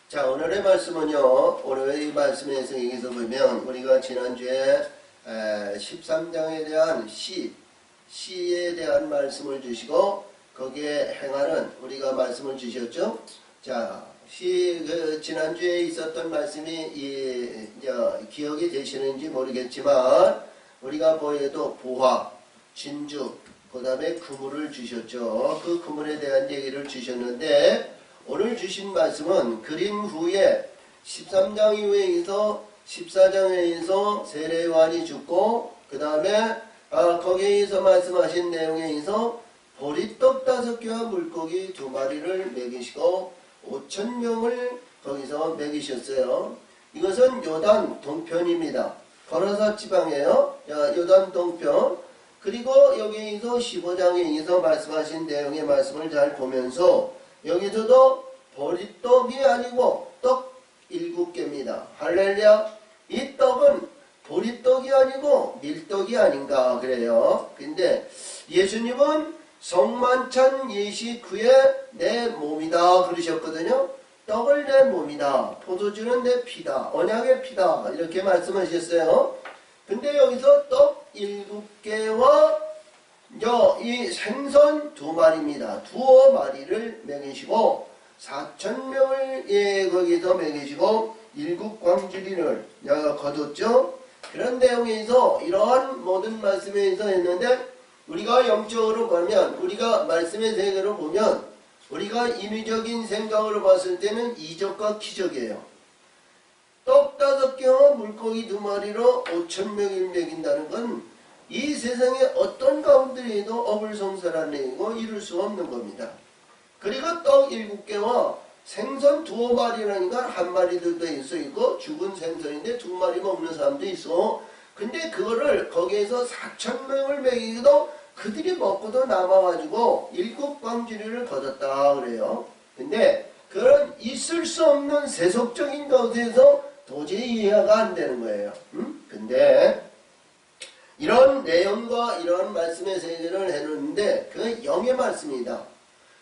자, 오늘의 말씀은요, 오늘의 말씀의 성경에서 보면 우리가 지난주에 13장에 대한 시에 대한 말씀을 주시고 거기에 행하는 우리가 말씀을 주셨죠. 자, 지난주에 있었던 말씀이 기억이 되시는지 모르겠지만 우리가 보여도 보화, 진주, 그 다음에 그물을 주셨죠. 그 그물에 대한 얘기를 주셨는데 오늘 주신 말씀은 그림 후에 13장 이후에서 14장에서 세례요한이 죽고 그 다음에 거기에서 말씀하신 내용에 있어 보리떡 5개와 물고기 2마리를 먹이시고 5,000명을 거기서 먹이셨어요. 이것은 요단 동편입니다. 거라사 지방이에요. 요단 동편. 그리고 여기에서 15장에서 말씀하신 내용의 말씀을 잘 보면서 여기서도 보리떡이 아니고 떡 7개입니다. 할렐루야. 이 떡은 보리떡이 아니고 밀떡이 아닌가 그래요. 근데 예수님은 성만찬 예식 후에 내 몸이다 그러셨거든요. 떡을 내 몸이다. 포도주는 내 피다. 언약의 피다. 이렇게 말씀하셨어요. 근데 여기서 떡 7개와 이 생선 2마리입니다. 2마리를 먹이시고 4,000명을 거기서 먹이시고 7광주리를 거뒀죠. 그런 내용에서 이러한 모든 말씀에서 했는데 우리가 영적으로 보면 우리가 말씀의 세계로 보면 우리가 인위적인 생각으로 봤을 때는 이적과 기적이에요. 떡 5개와 물고기 2마리로 5,000명을 먹인다는 건 이 세상에 어떤 가운데에도 어불성설한 얘기고 이룰 수 없는 겁니다. 그리고 떡 7개와 생선 2마리라니까 1마리도 있고 죽은 생선인데 2마리 먹는 사람도 있어. 근데 그거를 거기에서 4,000명을 먹이기도 그들이 먹고도 남아가지고 7광주리를 거뒀다 그래요. 근데 그런 있을 수 없는 세속적인 것에서 도저히 이해가 안 되는 거예요. 근데 이런 내용과 이런 말씀의 세계를 해놓는데 그 영의 말씀이다.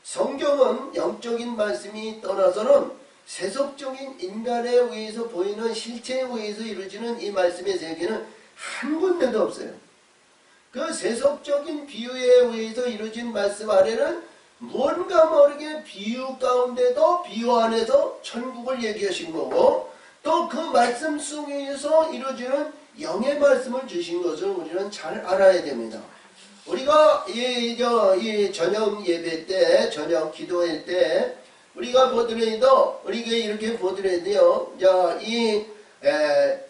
성경은 영적인 말씀이 떠나서는 세속적인 인간에 의해서 보이는 실체에 의해서 이루어지는 이 말씀의 세계는 한 군데도 없어요. 그 세속적인 비유에 의해서 이루어진 말씀 안에는 뭔가 모르게 비유 가운데도 비유 안에서 천국을 얘기하신 거고 또 그 말씀 속에서 이루어지는 영의 말씀을 주신 것을 우리는 잘 알아야 됩니다. 우리가 이 저녁 예배 때, 저녁 기도회 때 우리가 보더라도 우리가 이렇게 보더라도요. 이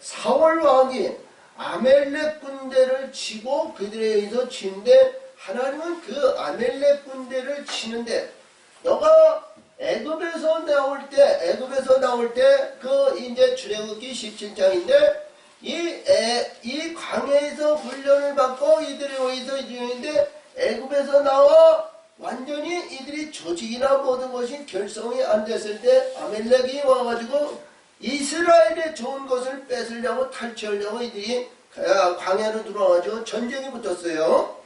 사울 왕이 아멜렉 군대를 치고 그들에 의해서 치는데 하나님은 그 아멜렉 군대를 치는데 너가 애굽에서 나올 때 그 이제 출애굽기 17장인데 이 광야에서 훈련을 받고 이들에 의해서 이루는데 애굽에서 나와 완전히 이들이 조직이나 모든 것이 결성이 안 됐을 때 아멜렉이 와가지고 이스라엘의 좋은 것을 뺏으려고 탈취하려고 이들이 광야로 들어와가지고 전쟁이 붙었어요.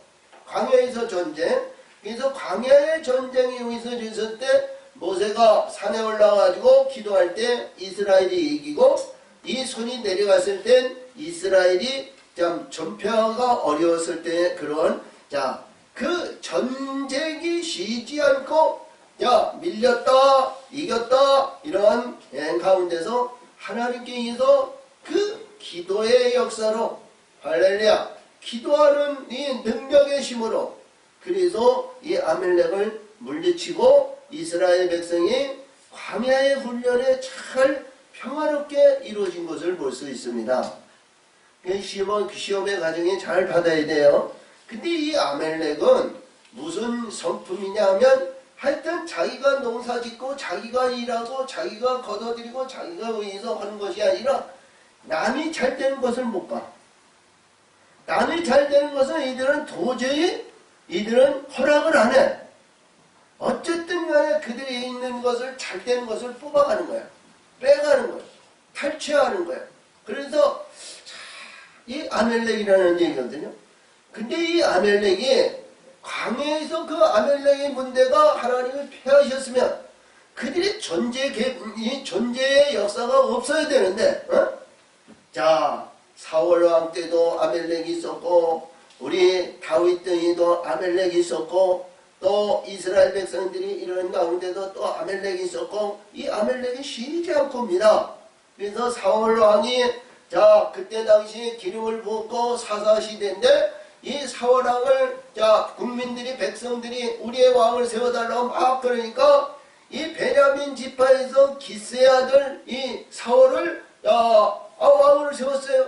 광야에서 전쟁. 그래서 광야의 전쟁이 의해서 있을 때 모세가 산에 올라가가지고 기도할 때 이스라엘이 이기고 이 손이 내려갔을 땐 이스라엘이 좀 전표가 어려웠을 때 그런 그 전쟁이 쉬지 않고 밀렸다 이겼다 이러한 가운데서 하나님께 의해서 그 기도의 역사로 할렐루야 기도하는 이 능력의 힘으로 그래서 이 아멜렉을 물리치고 이스라엘 백성이 광야의 훈련에 잘 평화롭게 이루어진 것을 볼 수 있습니다. 시험의 과정이 잘 받아야 돼요. 근데 이 아멜렉은 무슨 성품이냐 하면 하여튼 자기가 농사짓고 자기가 일하고 자기가 거둬들이고 자기가 의해서 하는 것이 아니라 남이 잘 되는 것을 못 봐. 남이 잘 되는 것은 이들은 도저히 허락을 안 해. 어쨌든 간에 그들이 있는 것을 잘 되는 것을 뽑아가는 거야. 빼가는 거야. 탈취하는 거야. 그래서 이 아멜렉이라는 얘기거든요. 근데 이 아멜렉이 광야에서 그 아멜렉의 문제가 하나님을 폐하셨으면 그들이 이 존재의 역사가 없어야 되는데, 자, 사울 왕 때도 아멜렉이 있었고, 우리 다윗 등이도 아멜렉이 있었고, 또 이스라엘 백성들이 이런 가운데도 또 아멜렉이 있었고, 이 아멜렉이 쉬지 않고입니다. 그래서 사울 왕이 자 그때 당시 기름을 붓고 사사시대인데 이 사울 왕을 자 국민들이 백성들이 우리의 왕을 세워달라고 막 그러니까 이 베냐민 지파에서 기스의 아들 이 사울을 왕으로 세웠어요.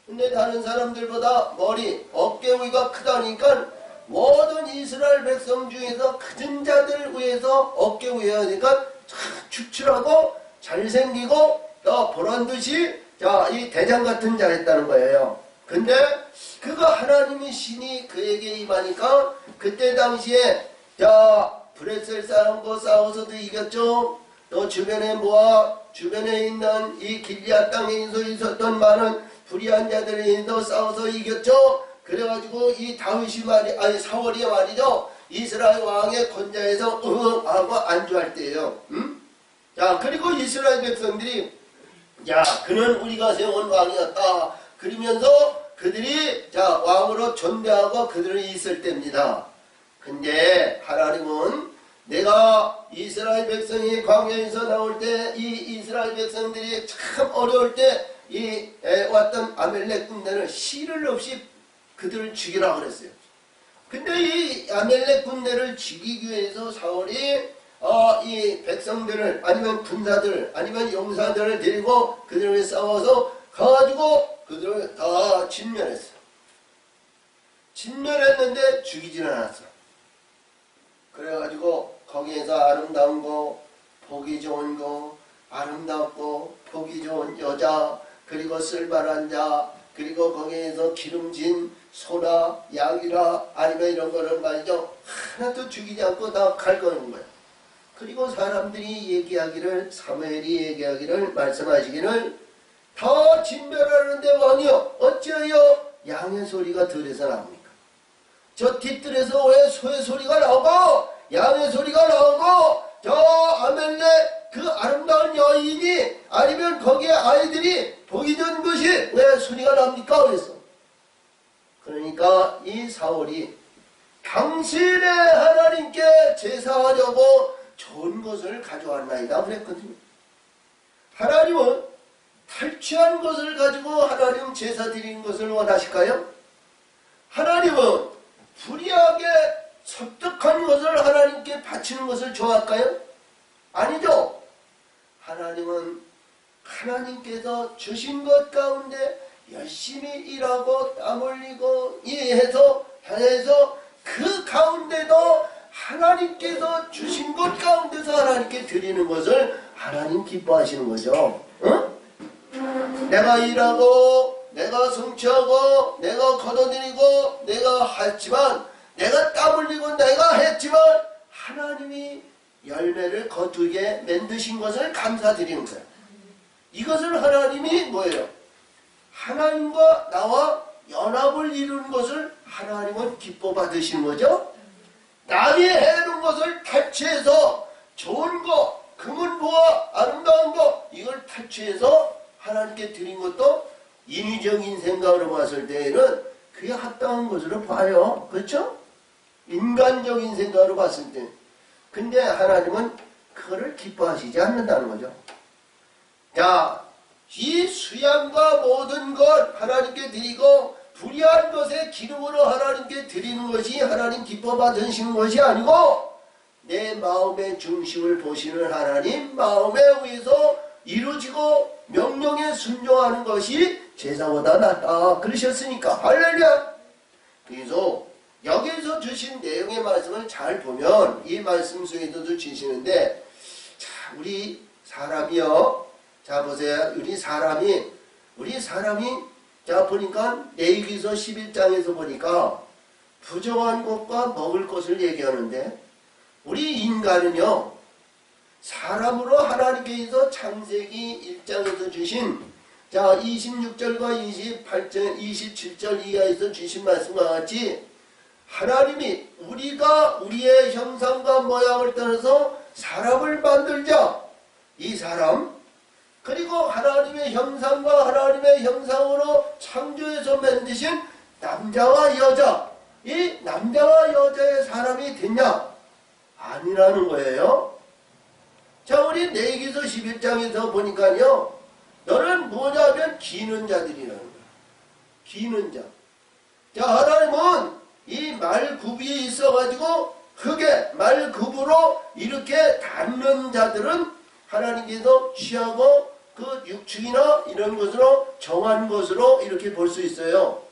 근데 다른 사람들보다 머리 어깨 위가 크다니까 모든 이스라엘 백성 중에서 크진 자들 위해서 어깨 위에 하니까 축출하고 잘생기고 또 보란듯이 자 이 대장 같은 자였다는 거예요. 근데 그가 하나님의 신이 그에게 임하니까 그때 당시에 자 브레셀 사람과 싸워서도 이겼죠. 또 주변에 모압 주변에 있는 이 길리앗 땅에 있었던 많은 불의한 자들이 싸워서 이겼죠. 그래가지고 이 다윗이 사울이 말이죠. 이스라엘 왕의 권좌에서 하고 안주할 때예요. 자 그리고 이스라엘 백성들이 야 그는 우리가 세운 왕이었다. 그러면서 그들이 자 왕으로 존대하고 그들이 있을 때입니다. 근데 하나님은 내가 이스라엘 백성이 광야에서 나올 때 이 이스라엘 백성들이 참 어려울 때 이 왔던 아멜렉 군대를 실을 없이 그들을 죽이라고 그랬어요. 근데 이 아멜렉 군대를 죽이기 위해서 사울이 이 백성들을 아니면 군사들 아니면 용사들을 데리고 그들을 위해 싸워서 가가지고 그들을 다 진멸했어. 진멸했는데 죽이지는 않았어. 그래가지고 거기에서 아름다운 거 보기 좋은 거 아름답고 보기 좋은 여자 그리고 쓸만한 자 그리고 거기에서 기름진 소라 양이라 아니면 이런 거를 말이죠. 하나도 죽이지 않고 다 갈거는 거야. 그리고 사람들이 얘기하기를 사무엘이 얘기하기를 말씀하시기를 다 진멸하는데 왕이여 어찌하여 양의 소리가 들에서 나옵니까? 저 뒷뜰에서 왜 소의 소리가 나오고 양의 소리가 나오고 저 아멜렉 그 아름다운 여인이 아니면 거기에 아이들이 보기 좋은 것이 왜 소리가 납니까? 그랬어. 그러니까 이 사울이 당신의 하나님께 제사하려고 좋은 것을 가져왔나이다 그랬거든요. 하나님은 탈취한 것을 가지고 하나님 제사 드리는 것을 원하실까요? 하나님은 불의하게 섭득한 것을 하나님께 바치는 것을 좋아할까요? 아니죠. 하나님은 하나님께서 주신 것 가운데 열심히 일하고 땀 흘리고 이해해서 그 가운데도 하나님께서 주신 것 가운데서 하나님께 드리는 것을 하나님 기뻐하시는 거죠. 내가 일하고 내가 성취하고 내가 거둬들이고 내가 했지만 내가 땀 흘리고 내가 했지만 하나님이 열매를 거두게 만드신 것을 감사드리는 거예요. 이것을 하나님이 뭐예요? 하나님과 나와 연합을 이루는 것을 하나님은 기뻐 받으시는 거죠. 남이 해놓은 것을 탈취해서 좋은 거, 금은보화, 아름다운 거 이걸 탈취해서 하나님께 드린 것도 인위적인 생각으로 봤을 때에는 그게 합당한 것으로 봐요. 그렇죠? 인간적인 생각으로 봤을 때. 근데 하나님은 그거를 기뻐하시지 않는다는 거죠. 자, 이 수양과 모든 것 하나님께 드리고 불의한 것에 기름으로 하나님께 드리는 것이 하나님 기뻐 받으시는 것이 아니고 내 마음의 중심을 보시는 하나님 마음에 의해서 이루어지고 명령에 순종하는 것이 제사보다 낫다 그러셨으니까 할렐루야. 그래서 여기서 주신 내용의 말씀을 잘 보면 이 말씀 속에서도 주시는데 자 우리 사람이요 자 보세요. 우리 사람이 자 보니까 레위기서 11장에서 보니까 부정한 것과 먹을 것을 얘기하는데 우리 인간은요 사람으로 하나님께서 창세기 1장에서 주신 자 26절과 28절 27절 이하에서 주신 말씀과 같이 하나님이 우리가 우리의 형상과 모양을 따라서 사람을 만들자. 이 사람 그리고 하나님의 형상과 하나님의 형상으로 창조해서 만드신 남자와 여자. 이 남자와 여자의 사람이 됐냐? 아니라는 거예요. 자, 우리 레위기서 11장에서 보니까요. 너는 뭐냐면 기는 자들이라는 거야. 기는 자. 자, 하나님은 이 말굽이 있어가지고 흙에 말굽으로 이렇게 닿는 자들은 하나님께서 취하고 그 육축이나 이런 것으로 정한 것으로 이렇게 볼 수 있어요.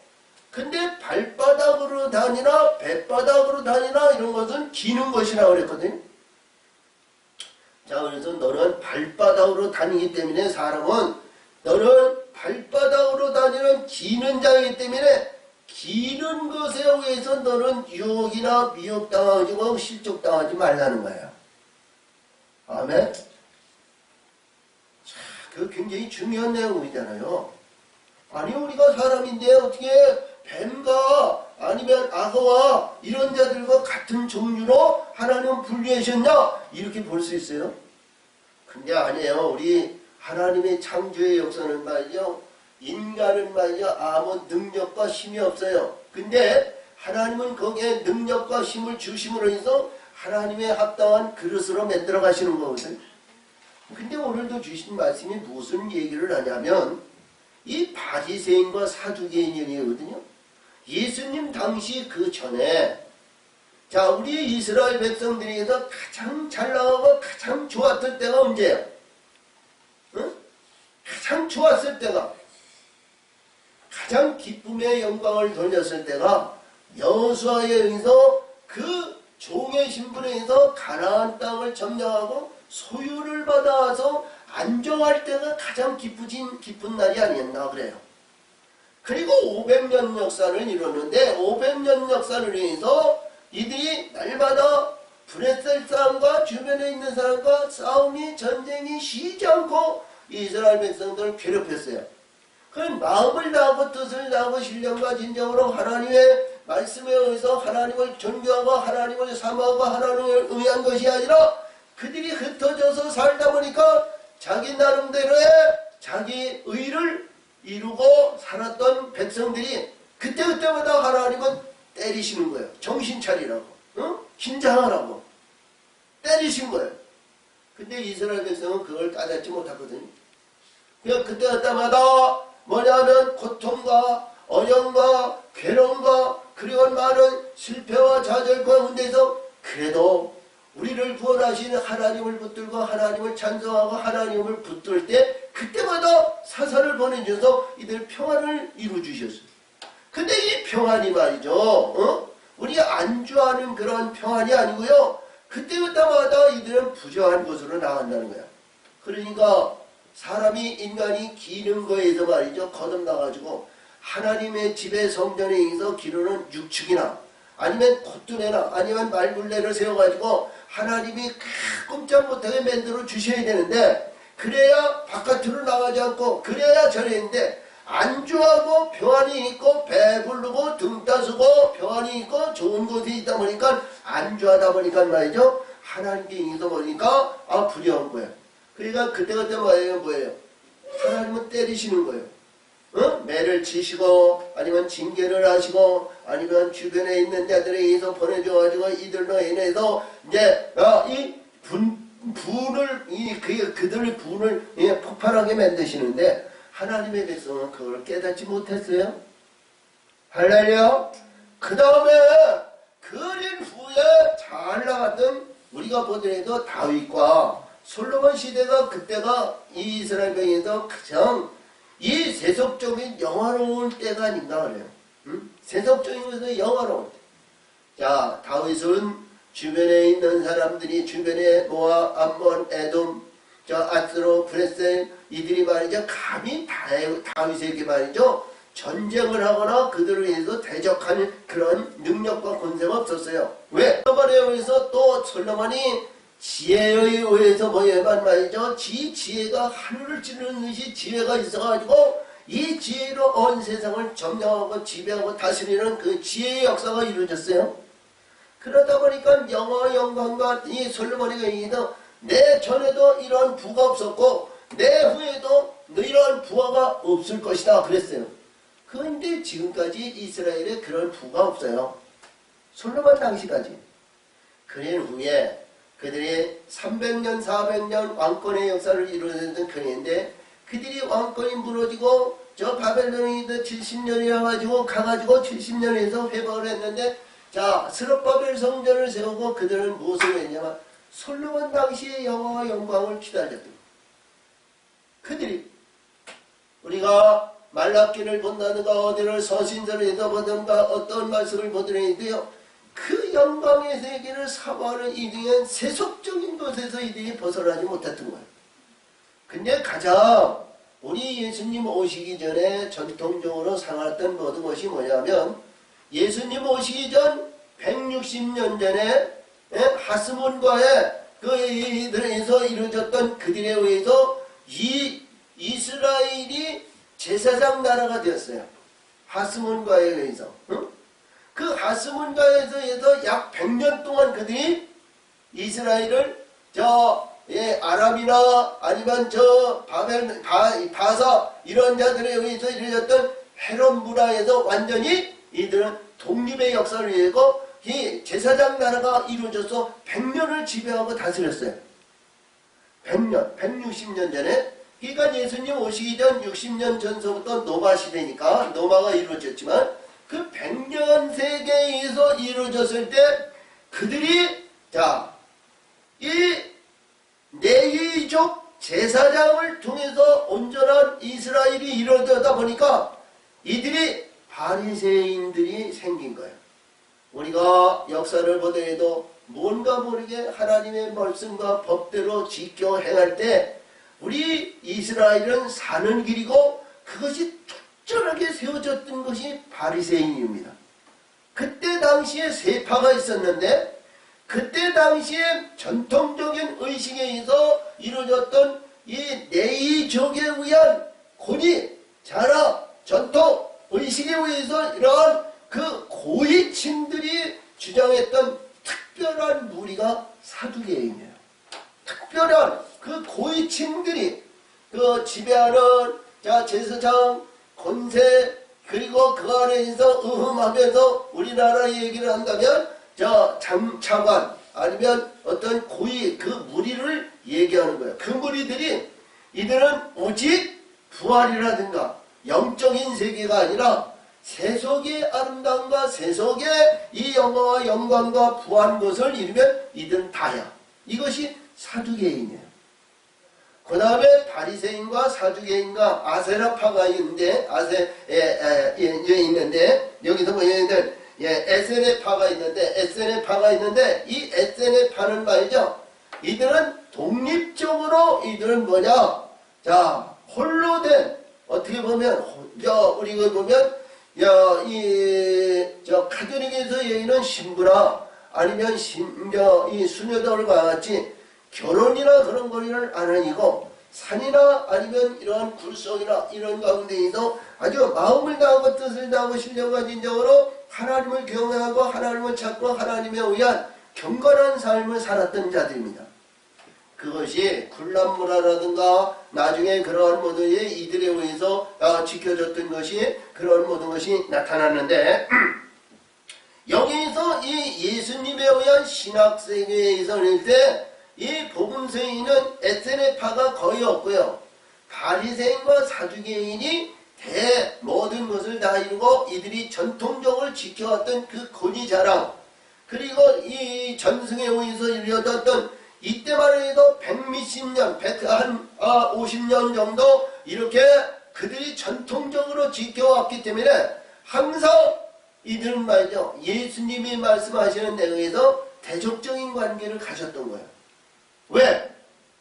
근데 발바닥으로 다니나 배바닥으로 다니나 이런 것은 기는 것이라고 그랬거든요. 자, 그래서 너는 발바닥으로 다니기 때문에 사람은 너는 발바닥으로 다니는 기는 자이기 때문에 기는 것에 의해서 너는 유혹이나 미혹당하고 실족당하지 말라는 거야. 아멘. 자, 그 굉장히 중요한 내용이잖아요. 아니 우리가 사람인데 어떻게 뱀과 아니면 악어와 이런 자들과 같은 종류로 하나님은 분리하셨냐? 이렇게 볼 수 있어요. 근데 아니에요. 우리 하나님의 창조의 역사는 말이죠. 인간은 말이죠. 아무 능력과 힘이 없어요. 근데 하나님은 거기에 능력과 힘을 주심으로 해서 하나님의 합당한 그릇으로 만들어 가시는 거거든요. 근데 오늘도 주신 말씀이 무슨 얘기를 하냐면 이 바리새인과 사두개인 얘기거든요. 예수님 당시 그 전에 자 우리 이스라엘 백성들에게서 가장 잘 나가고 가장 좋았을 때가 언제예요? 응? 가장 좋았을 때가 가장 기쁨의 영광을 돌렸을 때가 여호수아에 의해서 그 종의 신분에 의해서 가나안 땅을 점령하고 소유를 받아서 안정할 때가 가장 기쁜 날이 아니었나 그래요. 그리고 500년 역사를 이루는데 500년 역사를 위해서 이들이 날마다 브레셀 사람과 주변에 있는 사람과 싸움이 전쟁이 쉬지 않고 이스라엘 백성들을 괴롭혔어요. 그 마음을 다하고 뜻을 다하고 신령과 진정으로 하나님의 말씀에 의해서 하나님을 존경하고 하나님을 사모하고 하나님을 의한 것이 아니라 그들이 흩어져서 살다 보니까 자기 나름대로의 자기 의를 이루고 살았던 백성들이 그때마다 하나님은 때리시는 거예요. 정신 차리라고. 응? 긴장하라고. 때리신 거예요. 근데 이스라엘 백성은 그걸 따졌지 못하거든요. 그냥 그때마다 뭐냐면 고통과 어려움과 괴로움과 그리고 많은 실패와 좌절 가운데서 그래도 우리를 구원하시는 하나님을 붙들고 하나님을 찬송하고 하나님을 붙들 때 그때마다 사사를 보내주셔서 이들 평안을 이루어주셨어요. 근데 이 평안이 말이죠. 우리가 안주하는 그런 평안이 아니고요. 그때마다 이들은 부정한 곳으로 나간다는 거야. 그러니까 사람이 인간이 기는 거에서 말이죠. 거듭나가지고 하나님의 집의 성전에 의해서 기르는 육축이나 아니면 콧두뇌나 아니면 말굴레를 세워가지고 하나님이 꼼짝 못하게 만들어 주셔야 되는데 그래야 바깥으로 나가지 않고 그래야 저랬는데 안주하고 평안이 있고 배부르고 등 따스고 평안이 있고 좋은 곳에 있다 보니까 안주하다 보니까 말이죠. 하나님께 있어 보니까 불리한 거예요. 그러니까 그때 뭐예요? 하나님은 때리시는 거예요. 매를 치시고 아니면 징계를 하시고 아니면 주변에 있는 자들에 의해서 보내줘가지고 이들로 인해서 이제 이 분을 그들의 분을 폭발하게 만드시는데 하나님의 백성은 그걸 깨닫지 못했어요. 할렐루야. 그 다음에 그린 후에 잘 나갔던 우리가 보더라도 다윗과 솔로몬 시대가 그때가 이 이스라엘 백성에서 가장 이 세속적인 영화로운 때가 아닌가 그래요. 세속적인 것은 영화로운 때. 자, 다윗은 주변에 있는 사람들이 주변에 모압, 암몬, 에돔, 아스로, 브레셀 이들이 말이죠. 감히 다윗에게 말이죠. 전쟁을 하거나 그들을 위해서 대적하는 그런 능력과 권세가 없었어요. 왜? 솔로몬에 의해서 또 솔로몬이 지혜에 의해서 뭐예만 말이죠. 지혜가 하늘을 찌르는 듯이 지혜가 있어가지고 이 지혜로 온 세상을 점령하고 지배하고 다스리는 그 지혜의 역사가 이루어졌어요. 그러다 보니까 영화 영광과 이 솔로몬이가 얘기해서 내 전에도 이러한 부가 없었고 내 후에도 이러한 부하가 없을 것이다 그랬어요. 그런데 지금까지 이스라엘에 그런 부가 없어요. 솔로몬 당시까지. 그런 후에 그들이 300년 400년 왕권의 역사를 이루어냈던 그인데 그들이 왕권이 무너지고 저 바벨론이 70년이라 가지고 가가지고 70년에서 회복을 했는데 자 스룹바벨 성전을 세우고 그들은 무엇을 했냐면 솔로몬 당시의 영화와 영광을 기다렸던 그들이 우리가 말라기를 본다든가 어디를 서신서를 읽어보든가 어떤 말씀을 보더라도요 그 영광의 세계를 사모하는 이들은 세속적인 것에서 이들이 벗어나지 못했던 거예요. 근데 가장 우리 예수님 오시기 전에 전통적으로 상했던 모든 것이 뭐냐면 예수님 오시기 전 160년 전에 하스몬과의 그 이들에서 이루어졌던 그들에 의해서 이 이스라엘이 제사장 나라가 되었어요. 하스몬과에 의해서. 그 하스몬과에서 약 100년 동안 그들이 이스라엘을 아랍이나 아니면 바사 이런 자들에 의해서 이루어졌던 헤롯 문화에서 완전히 이들은 독립의 역사를 이루고 이 제사장 나라가 이루어져서 100년을 지배하고 다스렸어요. 100년, 160년 전에. 그러니까 예수님 오시기 전 60년 전서부터 노마 시대니까 노마가 이루어졌지만 그 100년 세계에서 이루어졌을 때 그들이 이 레위족 제사장을 통해서 온전한 이스라엘이 이루어지다 보니까 이들이 바리새인들이 생긴 거예요. 우리가 역사를 보더라도 뭔가 모르게 하나님의 말씀과 법대로 지켜 행할 때 우리 이스라엘은 사는 길이고 그것이 특별하게 세워졌던 것이 바리새인입니다. 그때 당시에 세파가 있었는데 그때 당시에 전통적인 의식에 의해서 이루어졌던 이 레위족에 의한 권위, 자라, 전통, 의식에 의해서 이러한 그 고위층들이 주장했던 특별한 무리가 사두개인이에요. 특별한 그 고위층들이 그 지배하는 제사장, 권세, 그리고 그 안에서 의흠하면서 우리나라 얘기를 한다면 장차관 아니면 어떤 고위 그 무리를 얘기하는 거예요. 그 무리들이 이들은 오직 부활이라든가 영적인 세계가 아니라 세속의 아름다움과 세속의 이 영광과 영광과 부한 것을 이루면 이들은 다야. 이것이 사두개인이에요. 그 다음에 바리새인과 사두개인과 아세라파가 있는데 있는데 여기서 보면은 에세네파가 있는데 이 에세네파는 말이죠. 이들은 독립적으로 이들은 뭐냐? 홀로 된 어떻게 보면 우리가 보면 카톨릭에서 얘기는 신부나 아니면 이 수녀들과 같이 결혼이나 그런 거리를 안 하니고 산이나 아니면 이러한 굴속이나 이런 가운데에서 아주 마음을 다하고 뜻을 다하고 신령과 진정으로 하나님을 경외하고 하나님을 찾고 하나님에 의한 경건한 삶을 살았던 자들입니다. 그것이 굴람문화라든가 나중에 그러한 모든 이들에 의해서 지켜졌던 것이 그런 모든 것이 나타났는데 여기서 이 예수님에 의한 신학세계에 있을 때 이 복음서에는 에세네파가 거의 없고요. 바리새인과 사두개인이 모든 것을 다 이루고 이들이 전통적으로 지켜왔던 그 권위 자랑 그리고 이 전승에 의해서 이루어졌던 이때만 해도 100몇십 년, 50년 정도 이렇게 그들이 전통적으로 지켜왔기 때문에 항상 이들은 말이죠. 예수님이 말씀하시는 내용에서 대적적인 관계를 가졌던 거예요. 왜?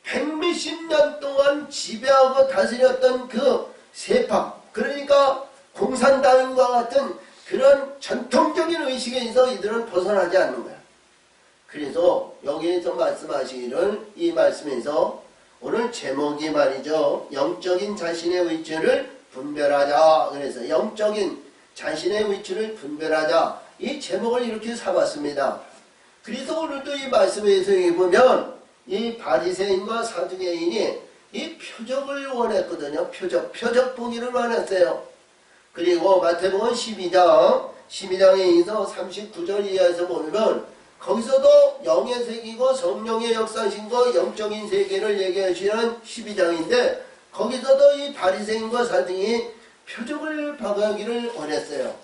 100몇십 년 동안 지배하고 다스렸던 그 세파, 그러니까 공산당인과 같은 그런 전통적인 의식에 있어 이들은 벗어나지 않는 거야. 그래서 여기에서 말씀하시기를 이 말씀에서 오늘 제목이 말이죠. 영적인 자신의 위치를 분별하자. 그래서 영적인 자신의 위치를 분별하자. 이 제목을 이렇게 삼았습니다. 그래서 오늘도 이 말씀에서 보면 이 바리새인과 사두개인이 이 표적을 원했거든요. 표적 보기를 원했어요. 그리고 마태복음 12장에서 39절 이하에서 보면 거기서도 영의 세계고 성령의 역사신과 영적인 세계를 얘기하시는 12장인데 거기서도 이 바리새인과 사두개인이 표적을 박하기를 원했어요.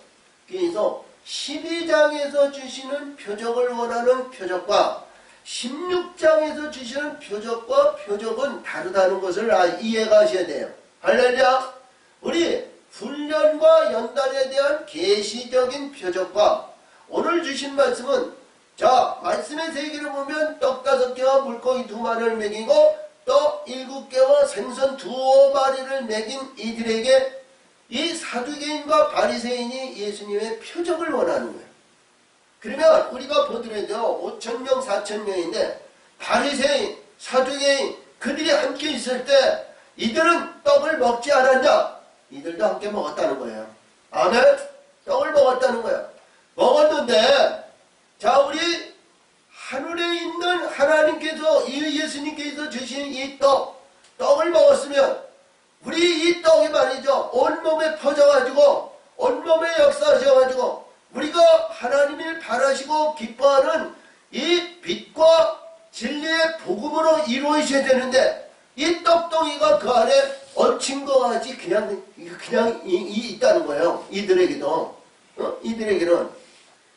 그래서 12장에서 주시는 표적을 원하는 표적과 16장에서 주시는 표적과 표적은 다르다는 것을 이해가 하셔야 돼요. 할렐루야. 우리 훈련과 연단에 대한 계시적인 표적과 오늘 주신 말씀은 자 말씀의 세계를 보면 떡 5개와 물고기 2마리를 먹이고 떡 7개와 생선 2마리를 먹인 이들에게 이 사두개인과 바리새인이 예수님의 표적을 원하는 거예요. 그러면 우리가 보더라도 5,000명 4,000명인데 바리새인 사두개인 그들이 함께 있을 때 이들은 떡을 먹지 않았냐? 이들도 함께 먹었다는 거예요. 아멘? 떡을 먹었다는 거예요. 먹었는데 자 우리 하늘에 있는 하나님께서 이 예수님께서 주신 이 떡을 먹었으면 우리 이 떡이 말이죠. 온몸에 퍼져가지고 온몸에 역사하셔가지고 우리가 하나님을 바라시고 기뻐하는 이 빛과 진리의 복음으로 이루어져야 되는데 이 떡덩이가 그 안에 얹힌 것 같이 그냥 있다는 거예요. 이들에게도 이들에게는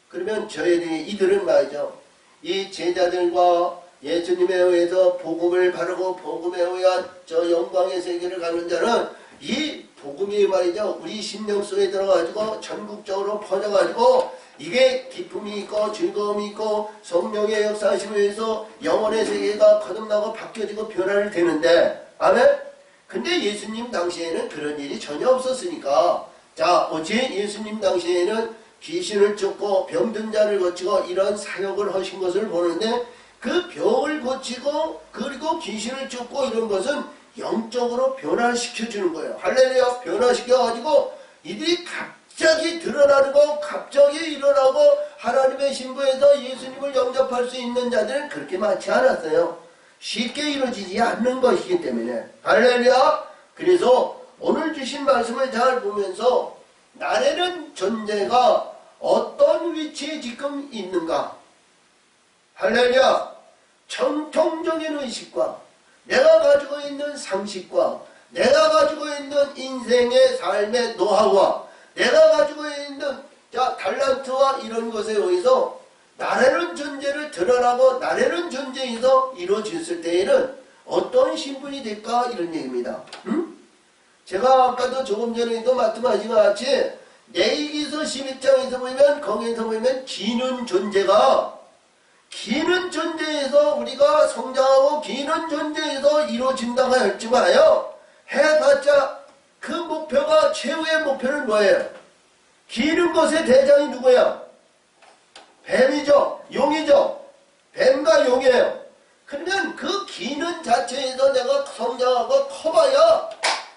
그러면 이들은 말이죠. 이 제자들과 예수님에 의해서 복음을 바르고 복음에 의한 저 영광의 세계를 가는 자는 이 복음이 말이죠. 우리 심령 속에 들어가지고 전국적으로 퍼져가지고 이게 기쁨이 있고 즐거움이 있고 성령의 역사하심을 위해서 영혼의 세계가 거듭나고 바뀌어지고 변화를 되는데 아멘? 근데 예수님 당시에는 그런 일이 전혀 없었으니까 자 오직 예수님 당시에는 귀신을 쫓고 병든 자를 고치고 이런 사역을 하신 것을 보는데 그 병을 고치고 그리고 귀신을 쫓고 이런 것은 영적으로 변화시켜주는 거예요. 할렐루야. 변화시켜가지고 이들이 갑자기 드러나는 거 갑자기 일어나고 하나님의 신부에서 예수님을 영접할 수 있는 자들은 그렇게 많지 않았어요. 쉽게 이루어지지 않는 것이기 때문에 할렐루야. 그래서 오늘 주신 말씀을 잘 보면서 나라는 존재가 어떤 위치에 지금 있는가 할렐루야. 정통적인 의식과 내가 가지고 있는 상식과 내가 가지고 있는 인생의 삶의 노하우와 내가 가지고 있는 달란트와 이런 것에 의해서 나라는 존재를 드러나고 나라는 존재에서 이루어졌을 때에는 어떤 신분이 될까 이런 얘기입니다. 제가 아까도 조금 전에도 말씀하신 것 같이 레위기서 11장에서 보면 거기에서 보면 기는 존재에서 우리가 성장하고 기는 존재에서 이루어진다고 했지만요. 해봤자 그 목표가 최후의 목표는 뭐예요? 기는 것의 대장이 누구야? 뱀이죠. 용이죠. 뱀과 용이에요. 그러면 그 기는 자체에서 내가 성장하고 커봐야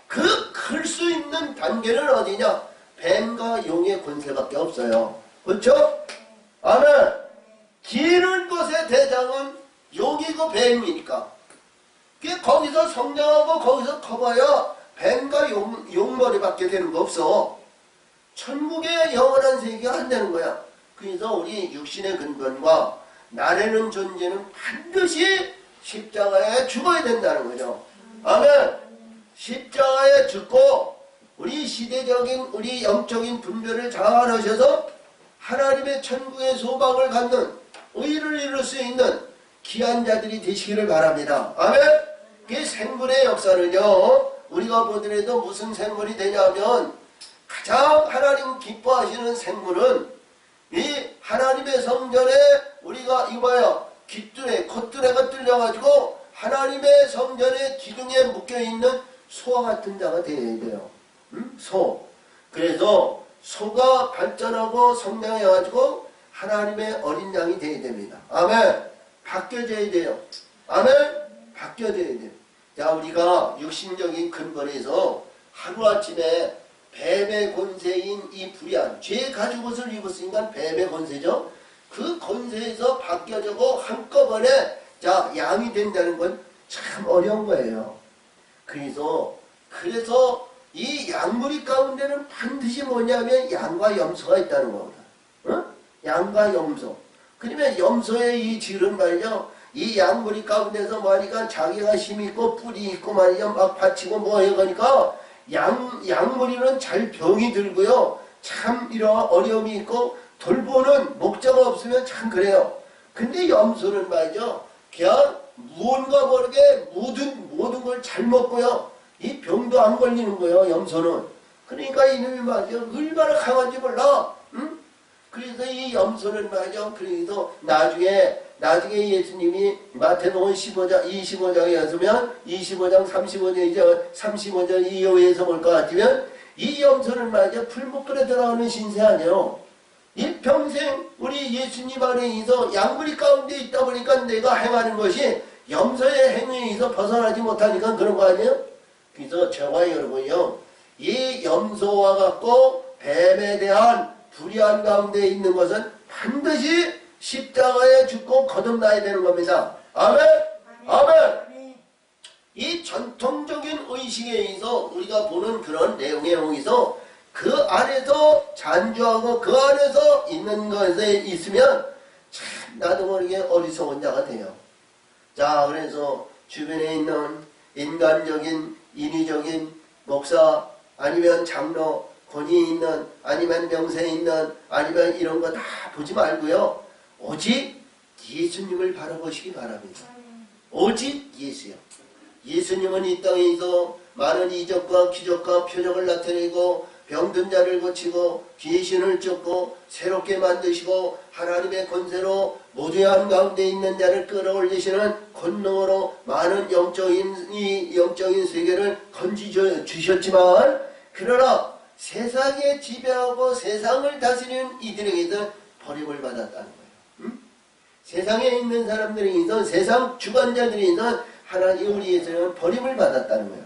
그 클 수 있는 단계는 어디냐? 뱀과 용의 권세밖에 없어요. 그렇죠? 아멘. 기는 것의 대장은 용이고 뱀이니까. 거기서 성장하고 거기서 커봐야 뱀과 용머리밖에 되는 거 없어. 천국의 영원한 세계가 안 되는 거야. 그래서 우리 육신의 근본과 나라는 존재는 반드시 십자가에 죽어야 된다는 거죠. 아멘. 십자가에 죽고 우리 시대적인 우리 영적인 분별을 잘 하셔서 하나님의 천국의 소망을 갖는 의를 이룰 수 있는 귀한 자들이 되시기를 바랍니다. 아멘. 그 생물의 역사는요 우리가 보더라도 무슨 생물이 되냐면 가장 하나님 기뻐하시는 생물은 이 하나님의 성전에 우리가 이거야 콧뚜레가 뚫려가지고 하나님의 성전의 기둥에 묶여있는 소와 같은 자가 되어야 돼요. 소. 그래서 소가 발전하고 성장해가지고 하나님의 어린 양이 되어야 됩니다. 아멘. 바뀌어져야 돼요. 아멘. 바뀌어져야 돼요. 자, 우리가 육신적인 근본에서 하루아침에 뱀의 권세인 이 불의한 죄 가죽옷을 입었으니까 뱀의 권세죠. 그 권세에서 바뀌어지고 한꺼번에 자 양이 된다는 건 참 어려운 거예요. 그래서 이 양무리 가운데는 반드시 뭐냐면 양과 염소가 있다는 겁니다. 어? 양과 염소. 그러면 염소의 이 질은 말이죠. 이 양무리 가운데서 말이니까 자기가 힘이 있고 뿔이 있고 말이죠. 막 받치고 뭐 해가니까 양무리는 잘 병이 들고요. 참 이런 어려움이 있고 돌보는 목자가 없으면 참 그래요. 근데 염소는 말이죠. 그냥 무언가 모르게 모든 걸 잘 먹고요. 이 병도 안 걸리는 거예요. 염소는. 그러니까 이놈이 말이죠. 얼마나 강한지 몰라. 응? 그래서 이 염소는 말이죠. 그래서 나중에 예수님이 마태복음 15장 25장이었으면 25장 35장 35장 이후에서 볼 것 같으면 이 염소는 말이죠. 풀목걸에 들어가는 신세 아니에요. 일평생 우리 예수님 안에 있어 양무리 가운데 있다 보니까 내가 행하는 것이 염소의 행위에서 벗어나지 못하니까 그런 거 아니에요? 그래서 저와 여러분이요. 이 염소와 같고 뱀에 대한 불의한 가운데 있는 것은 반드시 십자가에 죽고 거듭나야 되는 겁니다. 아멘! 아멘! 이 전통적인 의식에 의해서 우리가 보는 그런 내용에 의해서 그 안에서 잔주하고 그 안에서 있는 것에 있으면 참 나도 모르게 어리석은 자가 돼요. 자, 그래서 주변에 있는 인간적인 인위적인 목사 아니면 장로 권위 있는 아니면 명세 있는 아니면 이런 거 다 보지 말고요. 오직 예수님을 바라보시기 바랍니다. 오직 예수요. 예수님은 이 땅에서 많은 이적과 기적과 표적을 나타내고 병든 자를 고치고 귀신을 쫓고 새롭게 만드시고 하나님의 권세로 모두의 한가운데 있는 자를 끌어올리시는 권능으로 많은 영적인 세계를 건지주셨지만 그러나 세상에 지배하고 세상을 다스리는 이들에게서 버림을 받았다는 거예요. 세상에 있는 사람들에게서 세상 주관자들에게서 하나님 우리 예수님은 버림을 받았다는 거예요.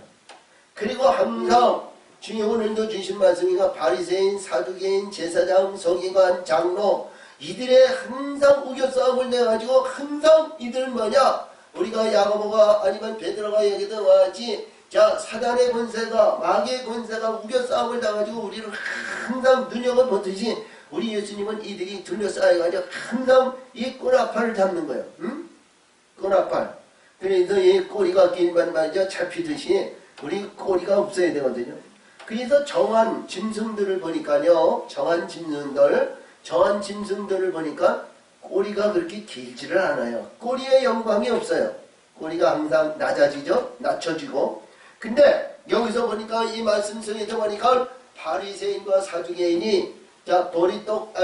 그리고 항상 주님 오늘도 주신 말씀이가 바리새인, 사두개인, 제사장, 서기관, 장로 이들의 항상 우겨싸움을 내가지고 항상 이들은 뭐냐? 우리가 야고보가 아니면 베드로가 얘기했던 것 같이 자 사단의 권세가 마귀의 권세가 우겨싸움을 당가지고 우리를 항상 눈여겨보듯이 우리 예수님은 이들이 둘러싸여가지고 항상 이 꼬라파를 잡는 거예요. 응? 꼬라파. 그래서 이 꼬리가 길만 말이죠. 잡히듯이 우리 꼬리가 없어야 되거든요. 그래서 정한 짐승들을 보니까요. 정한 짐승들을 보니까 꼬리가 그렇게 길지를 않아요. 꼬리에 영광이 없어요. 꼬리가 항상 낮아지죠. 낮춰지고. 근데 여기서 보니까 이 말씀 속에서 보니까 바리새인과 사두개인이 자 보리떡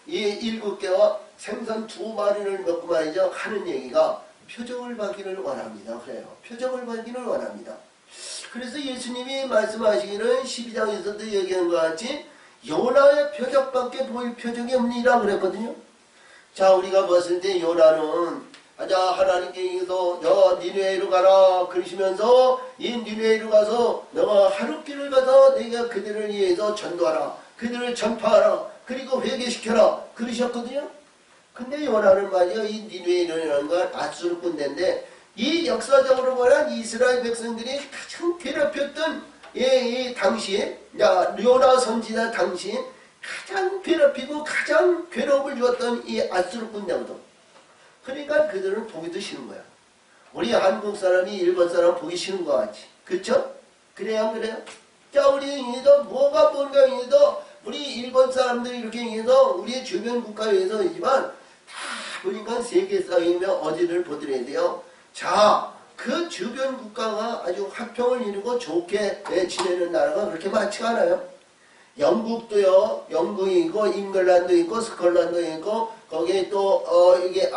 이 7개와 생선 2마리를 먹고 말이죠. 하는 얘기가 표적을 받기를 원합니다. 그래요. 표적을 받기를 원합니다. 그래서 예수님이 말씀하시기는 12장에서도 얘기한 것 같이 요나의 표적밖에 보일 표적이 없니라 그랬거든요. 자 우리가 봤을 때 요나는 자 하나님께서 너 니느웨로 가라 그러시면서 이 니느웨로 가서 너가 하룻길을 가서 내가 그들을 위해서 전도하라 그들을 전파하라 그리고 회개시켜라 그러셨거든요. 근데 요나는 말이야 이 니느웨라는 건 아수르 군대인데 이 역사적으로 보면 이스라엘 백성들이 가장 괴롭혔던 이 당시에 요나 선지자 당시 가장 괴롭히고 가장 괴로움을 주었던 이 아수르 군대거든. 그러니까 그들은 보기도 싫은 거야. 우리 한국 사람이 일본 사람 보기 싫은 거 같지. 그쵸? 그래요 그래요? 자 우리 인해서 뭐가 뭔가 인해서 우리 일본 사람들이 이렇게 인해서 우리의 주변 국가에서이지만 다 보니까 세계 싸움이면 어디를 보더라야 돼요. 자, 그 주변 국가가 아주 화평을 이루고 좋게 지내는 나라가 그렇게 많지가 않아요. 영국도요, 영국이 있고, 잉글랜드 있고, 스콜란드 있고, 거기에 또, 이게,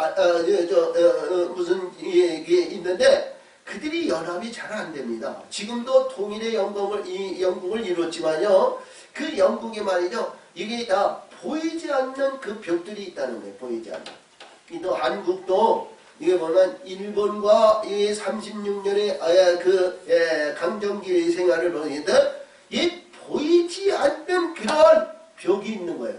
무슨, 이게 있는데, 그들이 연합이 잘 안 됩니다. 지금도 통일의 영국을 이뤘지만요, 그 영국이 말이죠, 이게 다 보이지 않는 그 벽들이 있다는 거예요, 보이지 않는. 또 한국도, 이게 보면 일본과 이 36년의 강점기의 생활을 보는데 이 보이지 않는 그런 벽이 있는 거예요.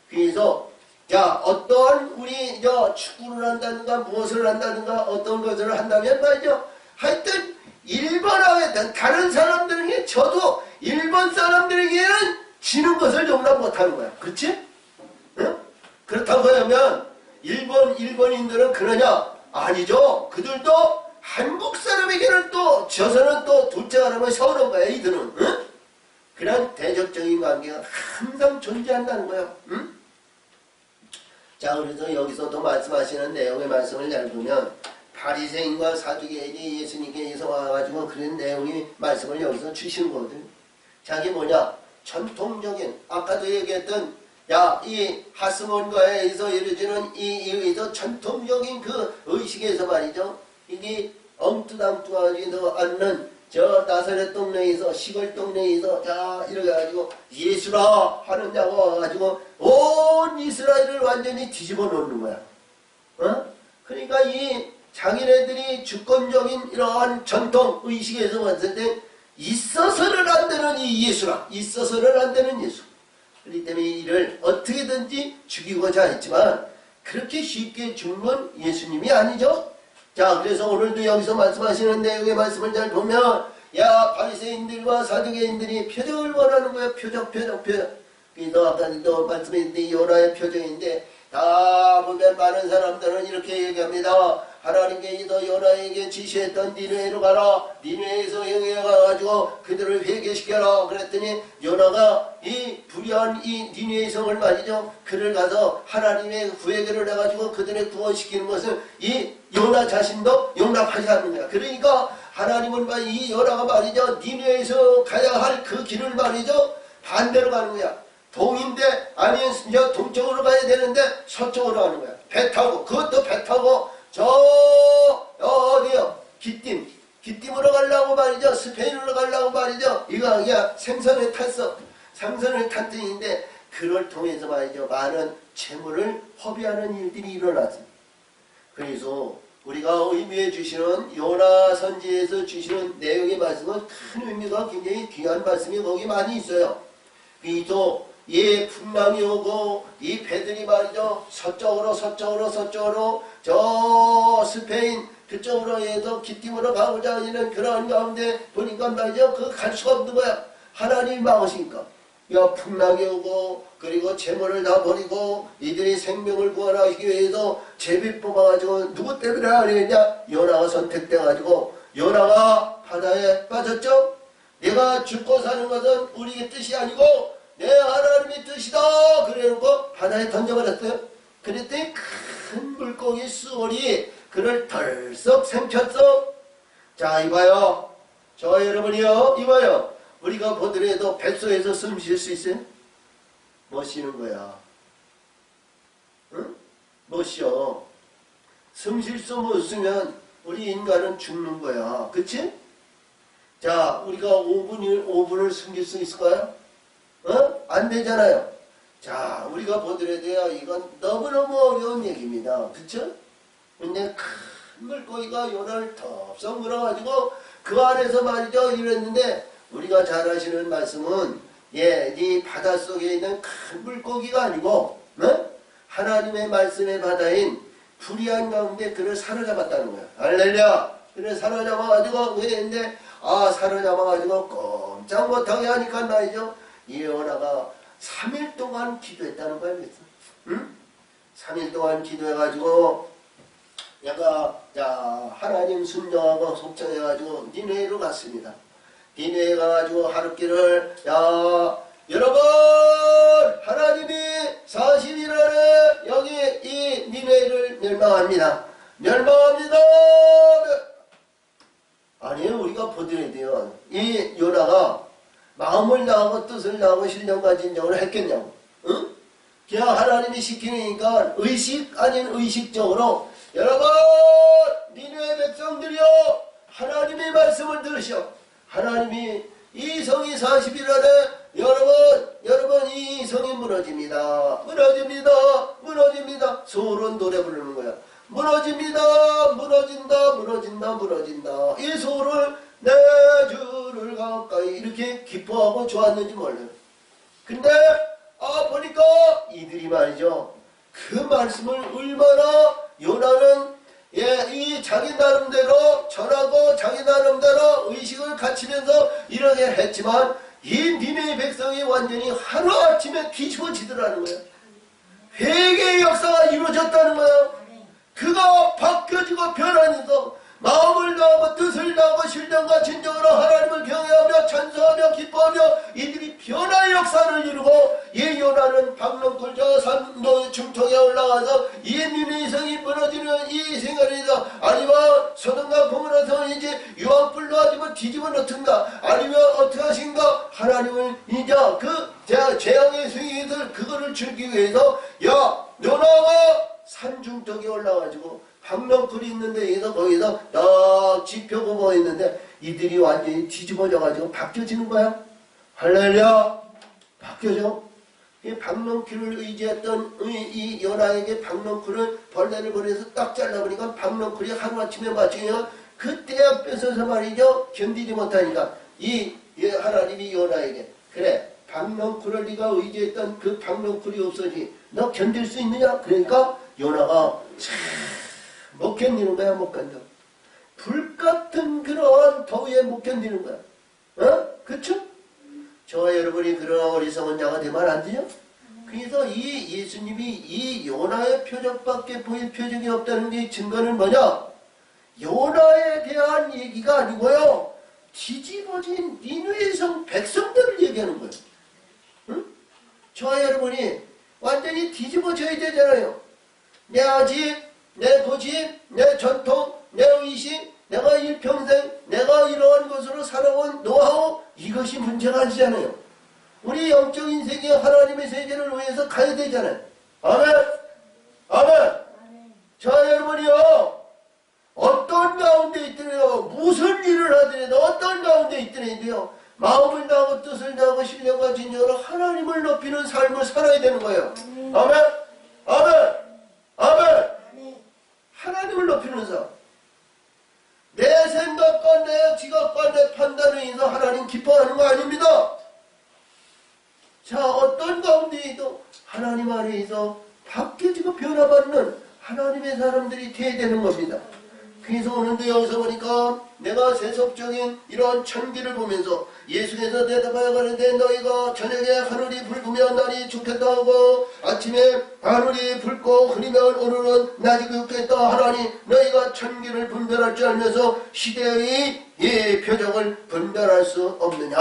그래서 자, 어떤 우리 축구를 한다든가 무엇을 한다든가 어떤 것을 한다면 말이죠. 하여튼 일본하고 다른 사람들에게 저도 일본 사람들에게는 지는 것을 용납 못하는 거야. 그렇지? 응? 그렇다고 하면 일본인들은 그러냐? 아니죠. 그들도 한국 사람에게는 또 져서는 또 둘째가 라면 서운한 거야. 이들은. 응? 그런 대적적인 관계가 항상 존재한다는 거야. 응? 자, 그래서 여기서도 말씀하시는 내용의 말씀을 잘 보면 바리새인과 사두개인이 예수님께서 와가지고 그런 내용의 말씀을 여기서 주시는 거거든. 자기 뭐냐? 전통적인 아까도 얘기했던 이 하스몬가에서 이루어지는 이에서 전통적인 그 의식에서 말이죠. 이게 엉뚱앙뚱하지도 않는 저 나사렛 동네에서 시골 동네에서 이래가지고 예수라 하는 자가 와가지고 온 이스라엘을 완전히 뒤집어 놓는 거야. 그러니까 이 자기네들이 주권적인 이러한 전통 의식에서 봤을 때 있어서는 안 되는 이 예수라, 있어서는 안 되는 예수. 그렇기 때문에 이를 어떻게든지 죽이고자 했지만 그렇게 쉽게 죽는 예수님이 아니죠. 자, 그래서 오늘도 여기서 말씀하시는 내용의 말씀을 잘 보면 바리새인들과 사두개인들이 표적을 원하는 거야. 표적. 그래서 아까도 말씀했는데 요나의 표적인데 다 보면 많은 사람들은 이렇게 얘기합니다. 하나님께서 요나에게 지시했던 니느웨로 가라. 니느웨에서 영에 가가지고 그들을 회개시켜라. 그랬더니 요나가 이 불의한 이 니느웨 성을 말이죠. 그를 가서 하나님의 구회개를 해가지고 그들을 구원시키는 것을 이 요나 자신도 용납하지 않는 거야. 그러니까 하나님은 이 요나가 말이죠. 니느웨에서 가야 할 그 길을 말이죠. 반대로 가는 거야. 동인데 아니면 동쪽으로 가야 되는데 서쪽으로 가는 거야. 배 타고 그것도 배 타고 어디요? 기띔으로 가려고 말이죠. 스페인으로 가려고 말이죠. 이거 그냥 생선을 탔어. 생선을 탔더니인데 그걸 통해서 말이죠. 많은 재물을 허비하는 일들이 일어났습니다. 그래서 우리가 의미해 주시는 요나 선지에서 주시는 내용의 말씀은 큰 의미가 굉장히 귀한 말씀이 거기 많이 있어요. 그래서 풍랑이 오고 이 배들이 말이죠. 서쪽으로 저 스페인 그쪽으로 해서 기띔으로 가고자 하는 그러한 가운데 보니까 말이죠. 그거 갈 수가 없는 거야. 하나님이 막으시니까. 풍랑이 오고 그리고 재물을 다 버리고 이들이 생명을 구원하시기 위해서 제비 뽑아가지고 누구 때문에 하느냐? 요나가 선택돼가지고 요나가 바다에 빠졌죠. 내가 죽고 사는 것은 우리의 뜻이 아니고 내 하나님의 뜻이다. 그래놓고 바다에 던져버렸어요. 그랬더니 큰 물고기 수월이 그를 덜썩 생쳤어. 자, 이봐요. 저 여러분이요. 이봐요. 우리가 보더라도 뱃속에서 숨 쉴 수 있어요? 못 쉬는 거야. 응? 못 쉬어. 숨 쉴 수 못 쓰면 우리 인간은 죽는 거야. 그치? 자, 우리가 5분을 숨길 수 있을까요? 안 되잖아요. 자, 우리가 보더라도요, 이건 너무너무 어려운 얘기입니다. 그쵸? 근데 큰 물고기가 요나를 덥석 물어가지고 그 안에서 말이죠, 이랬는데 우리가 잘 아시는 말씀은 이 바닷속에 있는 큰 물고기가 아니고 하나님의 말씀의 바다인 불의한 가운데 그를 사로잡았다는 거야. 할렐루야! 그를 사로잡아가지고 했는데 사로잡아가지고 꼼짝 못하게 하니까 말이죠. 이 요나가 3일 동안 기도했다는 거야. 응? 3일 동안 기도해가지고 하나님 순종하고 속정해가지고 니느웨로 갔습니다. 니느웨 가가지고 하룻길을 여러분 하나님이 40일 안에 여기 이 니느웨를 멸망합니다. 아니에요. 우리가 보더라야 돼요. 이 요나가 마음을 나하고 뜻을 나하고 신령과 진정을 했겠냐고. 응? 그냥 하나님이 시키니까 의식 아닌 의식적으로 여러분 니느웨 백성들이여 하나님의 말씀을 들으시오. 하나님이 이 성이 40일 안에 여러분 이 성이 무너집니다. 소론 노래 부르는 거야. 무너진다. 이 소를 내 주를 가까이 이렇게 기뻐하고 좋았는지 몰라요. 근데 보니까 이들이 말이죠. 그 말씀을 얼마나 요나는 이 자기 나름대로 전하고 자기 나름대로 의식을 갖추면서 이렇게 했지만 이 니네 백성이 완전히 하루아침에 뒤집어지더라는 거야. 회개의 역사가 이루어졌다는 거야. 그가 바뀌어지고 변하면서 마음을 다하고 뜻을 다하고 신령과 진정으로 하나님을 경외하며 찬송하며 기뻐하며 이들이 변화의 역사를 이루고 이 요나는 박농굴 산도 중통에 올라가서 이 니네 성이 무너지는 이 생활이다. 아니면 소돔과 고모라 성이지 유황불로 하지만 뒤집어 놓든가 아니면 어떻게 하신가 하나님을 이제 그 재앙의 승인들 그거를 즐기기 위해서 야 요나가 산중턱에 올라가지고 박넝쿨이 있는데 거기서 딱 지표고모 있는데 이들이 완전히 뒤집어져 가지고 바뀌어지는 거야. 할렐루야. 바뀌어져. 이 박넝쿨을 의지했던 이 요나에게 박넝쿨을 벌레를 보내서 딱 잘라버리니까 박넝쿨이 하루아침에 맞추면 그때야 뺏어서 말이죠. 견디지 못하니까 이 하나님이 요나에게 그래 박넝쿨을 네가 의지했던 그 박넝쿨이 없어지 너 견딜 수 있느냐? 그러니까 요나가 못 견디는 거야. 못 견뎌. 불같은 그런 더위에 못 견디는 거야. 그쵸? 저와 여러분이 그런 어리석은 자가 되면 안 되죠? 그래서 이 예수님이 이 요나의 표적밖에 보일 표적이 없다는 게 증거는 뭐냐? 요나에 대한 얘기가 아니고요. 뒤집어진 니느웨 성 백성들을 얘기하는 거예요. 응? 저와 여러분이 완전히 뒤집어져야 되잖아요. 내 아집, 내 고집, 내 전통, 내 의식, 내가 일평생 내가 이러한 것으로 살아온 노하우 이것이 문제가 아니잖아요. 우리 영적 인생에 하나님의 세계를 위해서 가야 되잖아요. 아멘. 아멘. 자 여러분이요. 어떤 가운데 있더라도 무슨 일을 하더라도 어떤 가운데 있더라도요. 마음을 다하고 뜻을 다하고 신령과 진정으로 하나님을 높이는 삶을 살아야 되는 거예요. 아멘. 아멘. 아멘. 하나님을 높이는 삶. 내 생각과 내 지각과 내 판단에 의해서 하나님 기뻐하는 거 아닙니다. 자 어떤 가운데에도 하나님 안에서 바뀌어지고 변화받는 하나님의 사람들이 돼야 되는 겁니다. 그래서 오늘도 여기서 보니까 내가 세속적인 이런 천기를 보면서 예수께서 대답하여 가는데 너희가 저녁에 하늘이 붉으면 날이 좋겠다 하고 아침에 하늘이 붉고 흐리면 오늘은 낮이 굵겠다 하나니 너희가 천기를 분별할 줄 알면서 시대의 이 표적을 분별할 수 없느냐?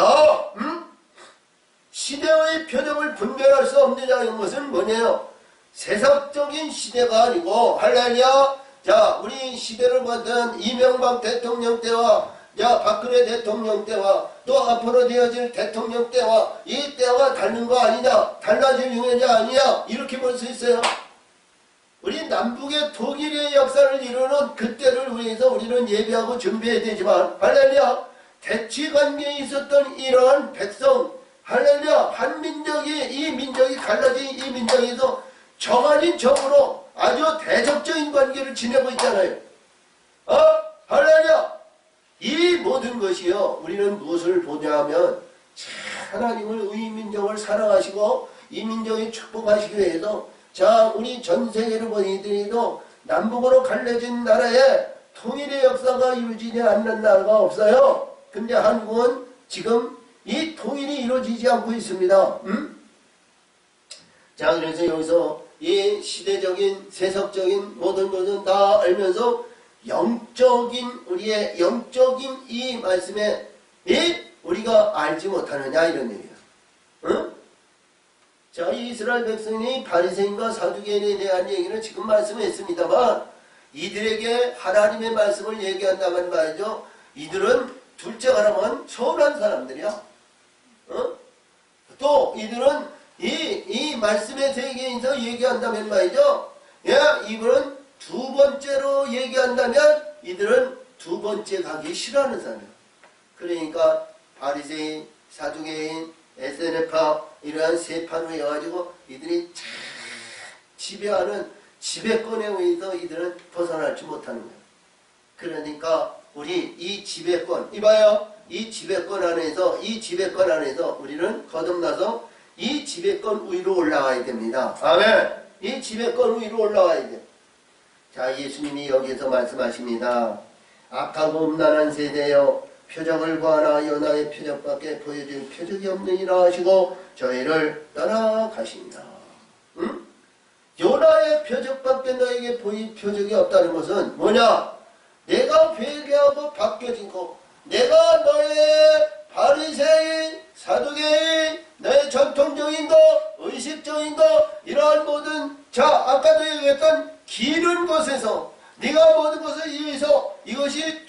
시대의 표적을 분별할 수 없느냐는 것은 뭐냐요? 세상적인 시대가 아니고 할렐루야. 자, 우리 시대를 보던 이명박 대통령 때와 박근혜 대통령 때와 또 앞으로 되어질 대통령 때와 이 때와 다른 거 아니냐? 달라질 유행이 아니냐? 이렇게 볼 수 있어요. 우리 남북의 독일의 역사를 이루는 그때를 위해서 우리는 예배하고 준비해야 되지만 할렐루야. 대치관계에 있었던 이러한 백성 할렐루야. 한 민족이 이 민족이 갈라진 이 민족에서 적 아닌 적으로 아주 대적적인 관계를 지내고 있잖아요. 할렐루야. 이 모든 것이요. 우리는 무엇을 보냐 하면 하나님을 이 민족을 사랑하시고 이 민족이 축복하시기 위해서 자 우리 전 세계를 보니더라도 남북으로 갈라진 나라에 통일의 역사가 이루어지지 않는 나라가 없어요. 근데 한국은 지금 이 통일이 이루어지지 않고 있습니다. 자 그래서 여기서 이 시대적인 세속적인 모든 것은 다 알면서 영적인 우리의 영적인 이 말씀에 우리가 알지 못하느냐 이런 얘기예요. 응? 자, 이 이스라엘 백성이 바리새인과 사두개인에 대한 얘기는 지금 말씀했습니다만 이들에게 하나님의 말씀을 얘기한다면 말이죠. 이들은 둘째 말하면 서운한 사람들이야. 또 이들은 이 말씀의 세계에서 얘기한다면 말이죠. 이분은 두 번째로 얘기한다면 이들은 두 번째 가기 싫어하는 사람이에요. 그러니까 바리새인, 사두개인, 에세네파 이러한 세 판으로 해가지고 이들이 지배하는 지배권에 의해서 이들은 벗어나지 못하는 거예요. 그러니까 우리 이 지배권 이봐요. 이 지배권 안에서 우리는 거듭나서 이 지배권 위로 올라가야 됩니다. 아멘. 이 지배권 위로 올라와야 돼. 자, 예수님이 여기서 말씀하십니다. 악하고 음란한 세대여 표적을 구하나 요나의 표적밖에 보여줄 표적이 없느니라 하시고 저희를 떠나가신다. 응? 요나의 표적밖에 너에게 보일 표적이 없다는 것은 뭐냐? 내가 회개하고 바뀌어진 거, 내가 너의 바리새인, 사두개인, 너의 전통적인 거, 의식적인 거, 이러한 모든, 자, 아까도 얘기했던 기른 것에서 네가 모든 것을 위해서 이것이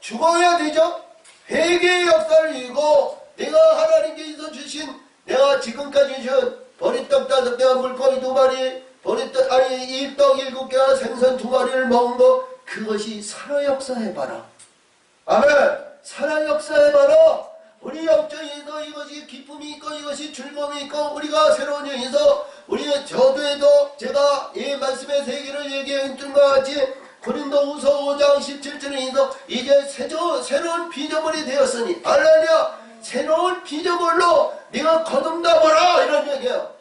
죽어야 되죠. 회개의 역사를 이루고 내가 하나님께서 주신, 내가 지금까지 준 보리떡 5개와 물고기 2마리, 일떡 7개와 생선 2마리를 먹은 거, 그것이 살아 역사해봐라. 아멘. 살아 역사해봐라. 우리 영적에서 이것이 기쁨이 있고 이것이 즐거움이 있고 우리가 새로운 영에서 우리의 저도에도 제가 이 말씀의 세계를 얘기했던 것 같이 고린도후서 5장 17절에서 이제 새로운 피조물이 되었으니 할렐루야. 새로운 피조물로 네가 거듭나보라 이런 얘기예요.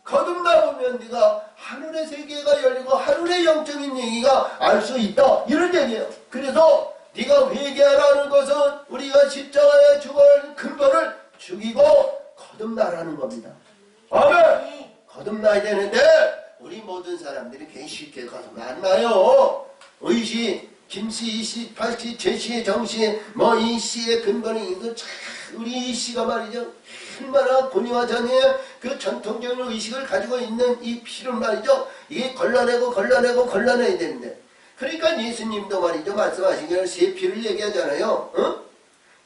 거듭나 보면 네가 하늘의 세계가 열리고 하늘의 영적인 얘기가 알 수 있다 이런 얘기예요. 그래서 네가 회개하라는 것은 우리가 십자가에 죽을 근본을 죽이고 거듭나라는 겁니다. 아멘. 거듭나야 되는데 우리 모든 사람들이 괜히 쉽게 거듭나 안 나요. 의시, 김씨, 이씨, 팔씨, 제씨, 정씨, 뭐 이 씨의 근본이 있어. 우리 이 씨가 말이죠. 얼마나 고니와 전의 그 전통적인 의식을 가지고 있는 이 피를 말이죠. 이게 걸러내야 되는데. 그러니까 예수님도 말이죠. 말씀하시기를 새 피를 얘기하잖아요. 어?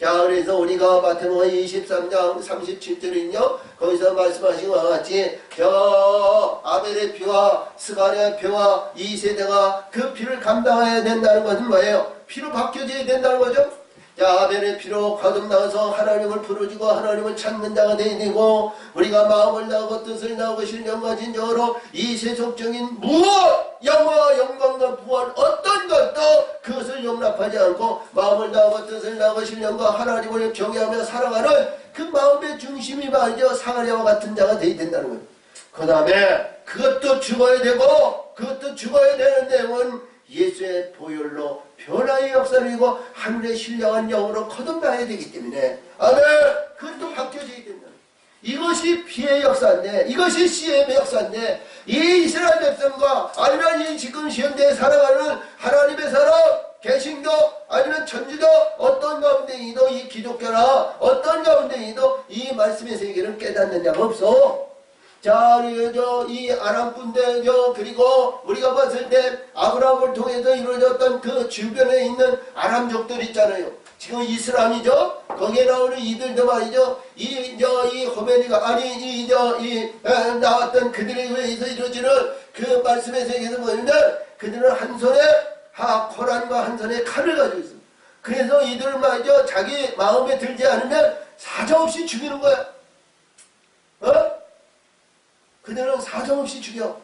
자, 그래서 우리가 마태복음 23장 37절은요. 거기서 말씀하신 것 같이 저 아벨의 피와 스가랴의 피와 이 세대가 그 피를 감당해야 된다는 것은 뭐예요? 피로 바뀌어져야 된다는 거죠. 자, 아벨의 피로 거듭나서 하나님을 부르짖고 하나님을 찾는 자가 되어야 되고 우리가 마음을 다하고 뜻을 다하고 신령과 진정으로 이 세속적인 무엇 영화와 영광과 부활 어떤 것도 그것을 용납하지 않고 마음을 다하고 뜻을 다하고 신령과 하나님을 경외하며 살아가는 그 마음의 중심이 말이죠. 사가랴와 같은 자가 되어야 된다는 거예요. 그 다음에 그것도 죽어야 되고 그것도 죽어야 되는 내용은 예수의 보혈로 변화의 역사를 이고 하늘의 신령한 영으로 거듭나야 되기 때문에 아멘. 그것도 바뀌어져야 된다. 이것이 피의 역사인데 이것이 씨의 역사인데 이 이스라엘 백성과 아니면 이 지금 시현대에 살아가는 하나님의 사람 개신교 아니면 천주교 어떤 가운데이도 이 기독교나 어떤 가운데이도 이 말씀의 세계를 깨닫는 자가 없어. 자, 이 아람 분들, 그리고 우리가 봤을 때 아브라함을 통해서 이루어졌던 그 주변에 있는 아람족들 있잖아요. 지금 이슬람이죠? 거기에 나오는 이들도 말이죠. 이 호메니가, 나왔던 그들에 의해서 이루어지는 그 말씀의 세계에서 뭐냐면 그들은 한 손에 코란과 한 손에 칼을 가지고 있어. 그래서 이들은 말이죠. 자기 마음에 들지 않으면 사정없이 죽이는 거야. 그들은 사정없이 죽여.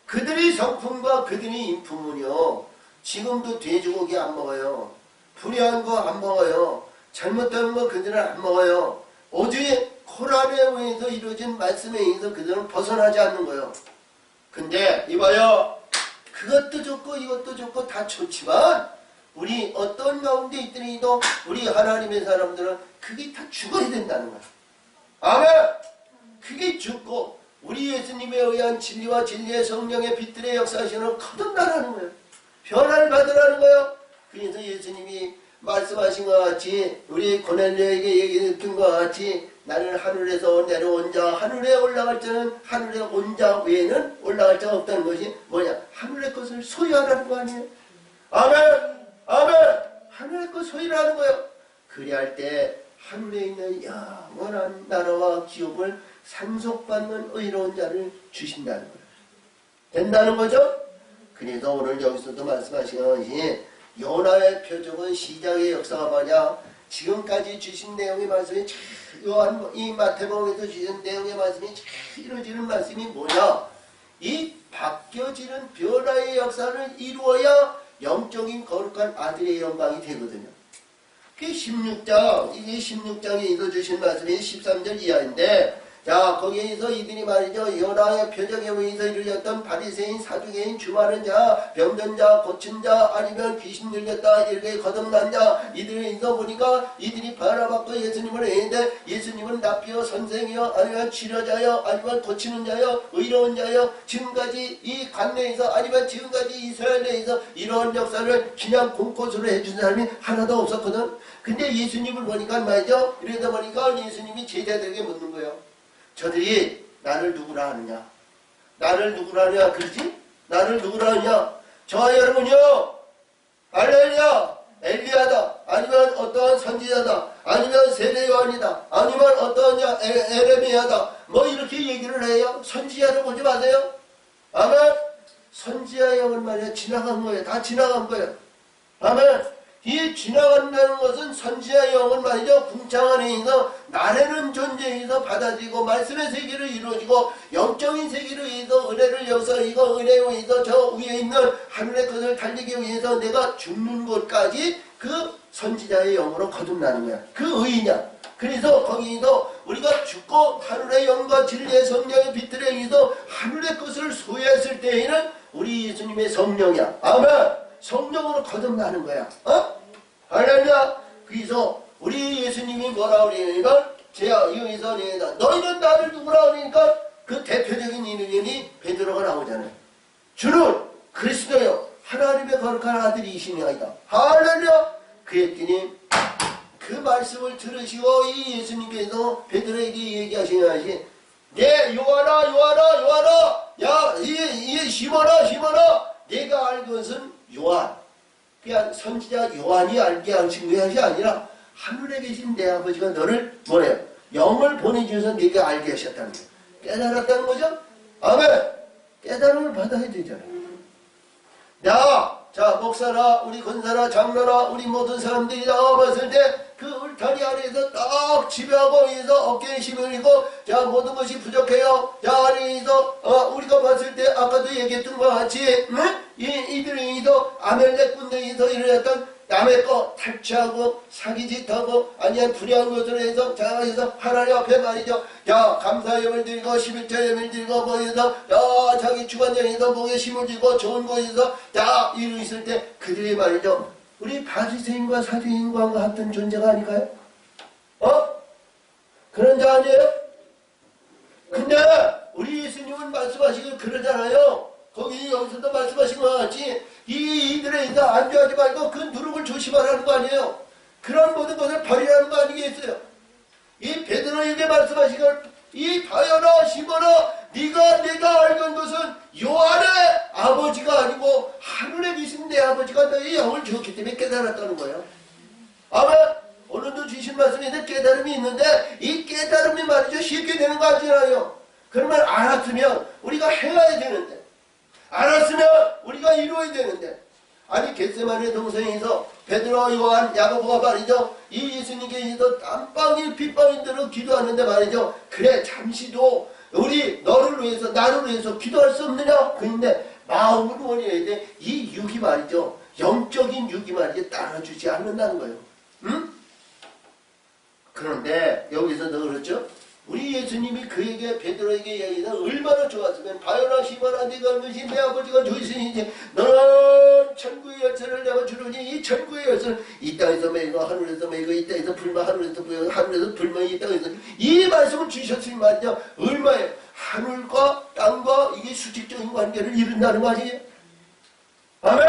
그들의 성품과 그들의 인품은요. 지금도 돼지고기 안 먹어요. 불의한 거 안 먹어요. 잘못된 거 그들은 안 먹어요. 오직 코란에 의해서 이루어진 말씀에 의해서 그들은 벗어나지 않는 거예요. 근데 이봐요. 그것도 좋고 이것도 좋고 다 좋지만 우리 어떤 가운데 있더니도 우리 하나님의 사람들은 그게 다 죽어야 된다는 거예요. 아멘. 그게 죽고 우리 예수님에 의한 진리와 진리의 성령의 빛들의 역사시는 거듭나라는 거예요. 변화를 받으라는 거예요. 그래서 예수님이 말씀하신 것 같이 우리 고넬료에게 얘기했던 것 같이 나는 하늘에서 내려온 자 하늘에 올라갈 자는 하늘에 온 자 외에는 올라갈 자가 없다는 것이 뭐냐? 하늘의 것을 소유하라는 거 아니에요? 아멘! 아멘! 하늘의 것 소유하는 거예요. 그리할 때 하늘에 있는 영원한 나라와 기업을 상속받는 의로운 자를 주신다는 거예요. 된다는 거죠? 그래서 오늘 여기서도 말씀하신 것이 요나의 표적은 시작의 역사가 뭐냐? 지금까지 주신 내용의 말씀이 이 마태복음에서 주신 내용의 말씀이 이루어지는 말씀이 뭐냐? 이 바뀌어지는 변화의 역사를 이루어야 영적인 거룩한 아들의 영광이 되거든요. 그 16장, 이게 16장에 읽어주신 말씀이 13절 이하인데 자, 거기에서 이들이 말이죠. 연하의 표적에 의해서 이루어졌던 바리새인, 사두개인, 주마른 자, 병든 자, 고친 자, 아니면 귀신 들렸다, 이렇게 거듭난 자, 이들에서 보니까 이들이 바라봤고 예수님을 했는데 예수님은 납비요, 선생이요, 아니면 치료자요, 아니면 고치는 자요, 의로운 자요, 지금까지 이 관내에서, 아니면 지금까지 이스라엘 내에서 이러한 역사를 그냥 공코스로 해준 사람이 하나도 없었거든. 근데 예수님을 보니까 말이죠. 이러다 보니까 예수님이 제자들에게 묻는 거예요. 저들이 나를 누구라 하느냐? 나를 누구라 하냐? 그렇지? 나를 누구라 하느냐? 저 여러분요, 할렐루야, 엘리야다, 아니면 어떠한 선지자다, 아니면 세례요한이다, 아니면 어떠한 에레미야다, 뭐 이렇게 얘기를 해요. 선지자를 보지 마세요. 아멘. 선지자의 영은 말이야 지나간 거예요. 다 지나간 거예요. 아멘. 이 지나간다는 것은 선지자의 영은 말이죠. 궁창 안에 있어 나라는 존재에서 받아들이고 말씀의 세계를 이루어지고 영적인 세계를 위해서 은혜를 역사이고 은혜에 의해서 저 위에 있는 하늘의 것을 달리기 위해서 내가 죽는 곳까지 그 선지자의 영으로 거듭나는 거야. 그 의의냐. 그래서 거기서 우리가 죽고 하늘의 영과 진리의 성령의 빛들에 의해서 하늘의 것을 소유했을 때에는 우리 예수님의 성령이야. 아멘. 성령으로 거듭나는 거야. 할렐루야. 그래서 우리 예수님이 뭐라 그러냐면 제가 여기서 너희는 나를 누구라 그러니까 그 대표적인 이름이 베드로가 나오잖아요. 주는 그리스도요 하나님의 거룩한 아들이시니이다. 할렐루야. 그랬더니 그 말씀을 들으시고 이 예수님께서 베드로에게 얘기하시는 것이 네 요한아 야 시몬아 내가 알 것은 요한, 그냥 선지자 요한이 알게 하신 것이 아니라 하늘에 계신 내 아버지가 너를 뭐래요? 영을 보내주셔서 네가 알게 하셨다는 거예요. 깨달았다는 거죠? 아멘. 깨달음을 받아야 되잖아요. 자, 목사나 우리 권사나 장로나 우리 모든 사람들이 나와봤을 때 그 울타리 아래에서 딱 지배하고 위에서 어깨에 힘을 잃고 자 모든 것이 부족해요. 자 아래에서 우리가 봤을 때 아까도 얘기했던 것 같이 이들에서 아멜렉 군대에서 일어났던 남의 거 탈취하고 사기짓하고 아니면 불의한 것으로 해서 자 해서 하나님 앞에 말이죠. 자 감사염을 들고 11조염을 들고 뭐해서 자 자기 주관장에서 목에 힘을 들고 좋은 곳에서 자 이루 있을 때 그들이 말이죠. 우리 바리새인과 사두개인과 같은 존재가 아닐까요? 그런 자 아니에요? 근데 우리 예수님은 말씀하시고 그러잖아요. 거기 여기서도 말씀하신 것 같이 이들에 있어 안주하지 말고 그 누룩을 조심하라는 거 아니에요. 그런 모든 것을 버리라는 거 아니겠어요? 이 베드로에게 말씀하시고 이 바요나 시몬아 내가 알던 것은 요한의 아버지가 아니고 하늘에 계신 내 아버지가 너의 영을 주었기 때문에 깨달았다는 거예요. 아멘. 오늘도 주신 말씀에는 깨달음이 있는데 이 깨달음이 말이죠 쉽게 되는 거 아니잖아요. 그러면 알았으면 우리가 행해야 되는데 알았으면 우리가 이루어야 되는데 아니 겟세마네 동성에서 베드로, 요한, 야고보가 말이죠. 이 예수님께서 땀방울 빗방울 들어 기도하는데 말이죠. 그래 잠시도 우리 너를 위해서 나를 위해서 기도할 수 없느냐? 그런데 마음을 원해야 돼. 이 육이 말이죠. 영적인 육이 말이죠. 따라주지 않는다는 거예요. 응? 그런데 여기서도 그렇죠. 우리 예수님이 그에게 베드로에게 얘기해서 얼마나 좋았으면 바요나 시바나 네가 알것이 내 아버지가 주시니 너는 천국의 열쇠를 내가 주르니 이 천국의 열쇠는 이 땅에서 매이고 하늘에서 매이고 이 땅에서 불마 하늘에서 불마 하늘에서 불마 이 땅에서 이 말씀을 주셨으니 말이죠. 얼마에 하늘과 땅과 이게 수직적인 관계를 이룬다는 거 아니에요? 아멘.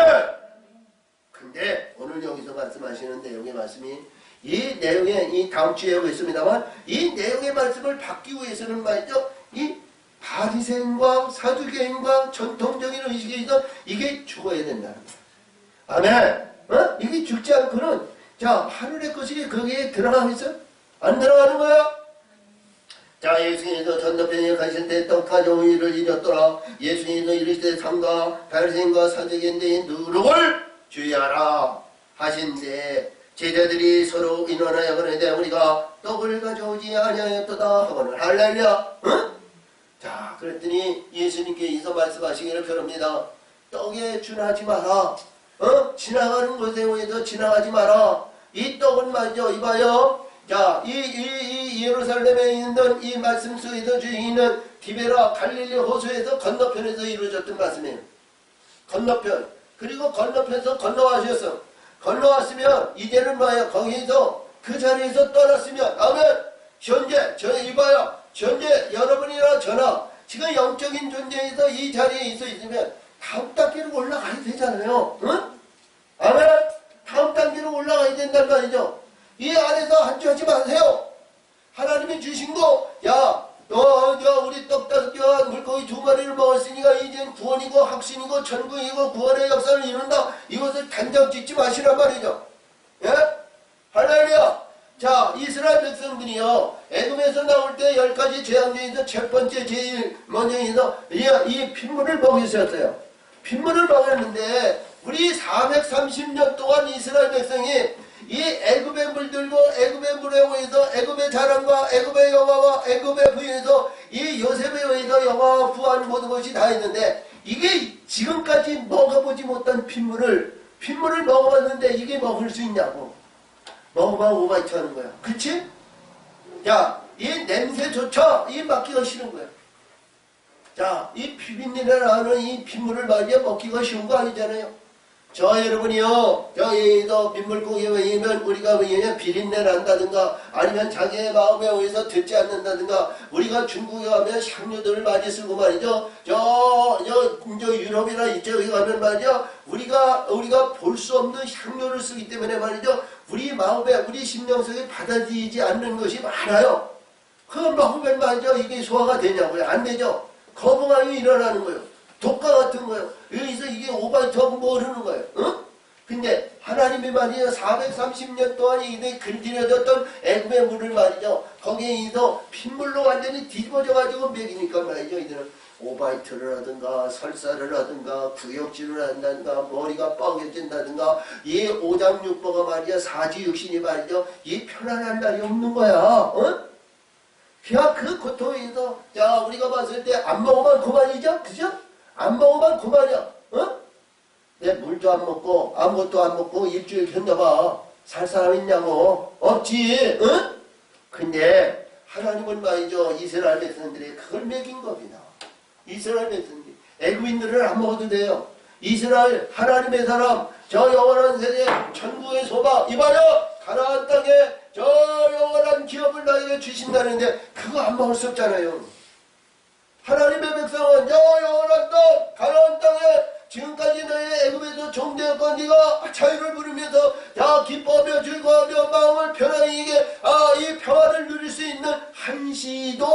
근데 오늘 여기서 말씀하시는 내용의 말씀이 이 내용에 이 다음 주에 오겠습니다만 이 내용의 말씀을 받기 위해서는 말이죠. 이 바리새인과 사두개인과 전통적인 의식에 있어 이게 죽어야 된다는 거예요. 아멘. 이게 죽지 않고는 자 하늘의 것이 거기에 들어가겠어? 안 들어가는 거야. 자 예수님께서 전도편에 가실 때 떡 가져온 일을 잊었더라. 예수님도 이르시되 삼가 바리새인과 사두개인의 누룩을 주의하라 하신데 제자들이 서로 인원하여 그러는데 우리가 떡을 가져오지 아니하였도다 하고는 할렐루야. 응? 자 그랬더니 예수님께서 말씀하시기를 그럽니다. 떡에 준하지 마라. 지나가는 곳에 오해서 지나가지 마라. 이 떡은 말이죠. 이봐요. 자, 이 예루살렘에 있는 이 말씀 속에서 주인은 디베라 갈릴리 호수에서 건너편에서 이루어졌던 말씀이에요. 건너편. 그리고 건너편에서 건너가셨어. 건너왔으면 이제는 뭐예요? 거기서 그 자리에서 떠났으면 아멘. 현재 이봐요. 현재 여러분이나 저나 지금 영적인 존재에서 이 자리에 있으면 다음 단계로 올라가야 되잖아요. 응? 아멘. 다음 단계로 올라가야 된단 말이죠. 이 안에서 한주하지 마세요. 하나님이 주신 거, 야, 우리 떡 5개와 물고기 2마리를 먹었으니까 이젠 구원이고 확신이고 천국이고 구원의 역사를 이룬다. 이것을 단정 짓지 마시란 말이죠. 예? 할렐루야. 자, 이스라엘 백성들이요, 애굽에서 나올 때 10가지 재앙 중에서 첫 번째 제일 먼저에서 이 핏물을 먹였었어요. 핏물을 먹였는데 우리 430년 동안 이스라엘 백성이 이 애굽의 물들고 애굽의 물에 의해서 애굽의 자랑과 애굽의 영화와 애굽의 부에서 이 요셉에 의해서 영화와 부한 모든 것이 다 있는데 이게 지금까지 먹어보지 못한 핏물을 먹어봤는데 이게 먹을 수 있냐고. 먹으면 오바이트 하는 거야. 그치? 자, 이 냄새조차 이 맡기가 싫은 거야. 자, 이 비린내라는 이 핏물을 말이야 먹기가 쉬운 거 아니잖아요. 저 여러분이요, 저희도 민물고기에 의하면 우리가 왜냐면 비린내 난다든가 아니면 자기의 마음에 의해서 듣지 않는다든가 우리가 중국에 가면 향료들을 많이 쓰고 말이죠. 저 유럽이나 이쪽에 가면 말이죠. 우리가 볼 수 없는 향료를 쓰기 때문에 말이죠. 우리 마음에 우리 심령 속에 받아들이지 않는 것이 많아요. 그걸 먹으면 말이죠. 이게 소화가 되냐고요? 안 되죠. 거부감이 일어나는 거예요. 독가 같은 거예요. 여기서 이게 오바이트하고 모르는 거예요. 응? 근데 하나님이 말이죠. 430년 동안 이게 근질해졌던 애굽의 물을 말이죠. 거기에서 핏물로 완전히 뒤집어져가지고 먹이니까 말이죠. 이들은 오바이트를 하든가 설사를 하든가 구역질을 한다든가 머리가 뻐개진다든가 이 오장육부가 말이죠. 사지육신이 말이죠. 이 편안한 날이 없는 거야. 응? 그냥 그 고통에서 자 우리가 봤을 때 안 먹으면 그만이죠. 그죠? 안 먹으면 그만이야. 어? 내 물도 안 먹고 아무것도 안 먹고 일주일 견뎌봐. 살 사람 있냐고. 없지. 어? 근데 하나님은 말이죠. 이스라엘 백성들이 그걸 먹인 겁니다. 이스라엘 백성들이. 애굽인들은 안 먹어도 돼요. 이스라엘 하나님의 사람 저 영원한 세계 천국의 소망 이봐요. 가나안 땅에 저 영원한 기업을 나에게 주신다는데 그거 안 먹을 수 없잖아요. 하나님의 백성은 저 영원한 땅 가나안 땅에 지금까지 너의 애굽에서 종되었건 네가 자유를 부르면서 야 기뻐하며 즐거워하며 마음을 편하게 이 평화를 누릴 수 있는 한시도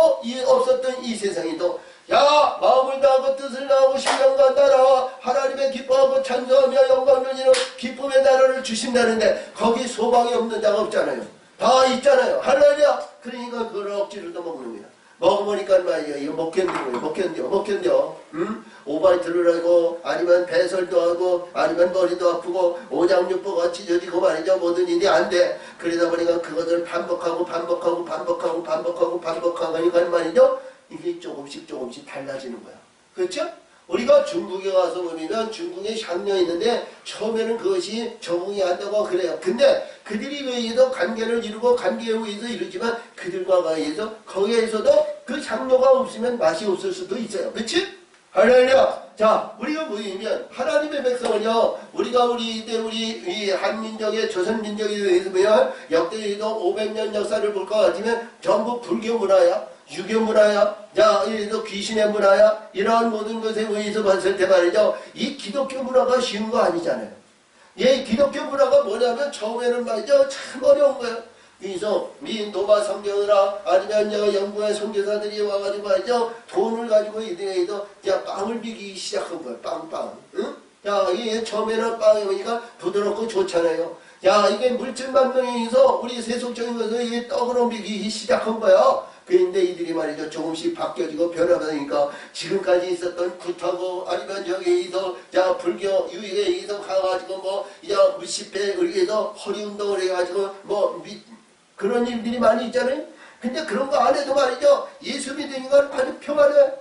없었던 이 세상에도 야 마음을 다하고 뜻을 다하고 신령과 따라와 하나님의 기뻐하고 찬송하며 영광 돌리는 기쁨의 나라를 주신다는데 거기 소망이 없는 자가 없잖아요. 다 있잖아요. 할렐루야. 그러니까 그걸 억지로도 먹는 거야. 먹어보니까 말이야 이거 못 견뎌. 응? 오바이트를 하고 아니면 배설도 하고 아니면 머리도 아프고 오장육부가 찢어지고 말이죠. 뭐든 일이 안 돼. 그러다 보니까 그것을 반복하고 하니까 말이죠. 이게 조금씩 달라지는 거야. 그렇죠? 우리가 중국에 가서 보면 중국에 향료 있는데 처음에는 그것이 적응이 안 되고 그래요. 근데 그들이 의해서 관계를 이루고 관계에 의해서 이루지만 그들과 의해서 거기에서도 그 향료가 없으면 맛이 없을 수도 있어요. 그렇지? 할렐루야. 자, 우리가 뭐냐면 하나님의 백성은요. 우리가 이 한민족의 조선민족에 의해서 보면 역대에도 500년 역사를 볼 것 같으면 전부 불교 문화야. 유교 문화야, 자, 이래서 귀신의 문화야, 이러한 모든 것에 의해서 봤을 때 말이죠. 이 기독교 문화가 쉬운 거 아니잖아요. 이 기독교 문화가 뭐냐면 처음에는 말이죠. 참 어려운 거예요. 그래서 노바 성경이나 아니면 영국의 선교사들이 와가지고 말이죠. 돈을 가지고 이들에서 빵을 비기기 시작한 거예요. 빵. 응? 자, 이게 처음에는 빵이 오니까 부드럽고 좋잖아요. 야, 이게 물질 만병에서 우리 세속적인 것을 이게 떡으로 비기기 시작한 거야. 그런데 이들이 말이죠. 조금씩 바뀌어지고 변화가니까 지금까지 있었던 굿하고 아니면 여기에서 자 불교 유익에서 가가지고 뭐 이제 무시패 의해서 허리 운동을 해가지고 뭐 그런 일들이 많이 있잖아요. 근데 그런 거 안 해도 말이죠. 예수 믿는 건 아주 평안해.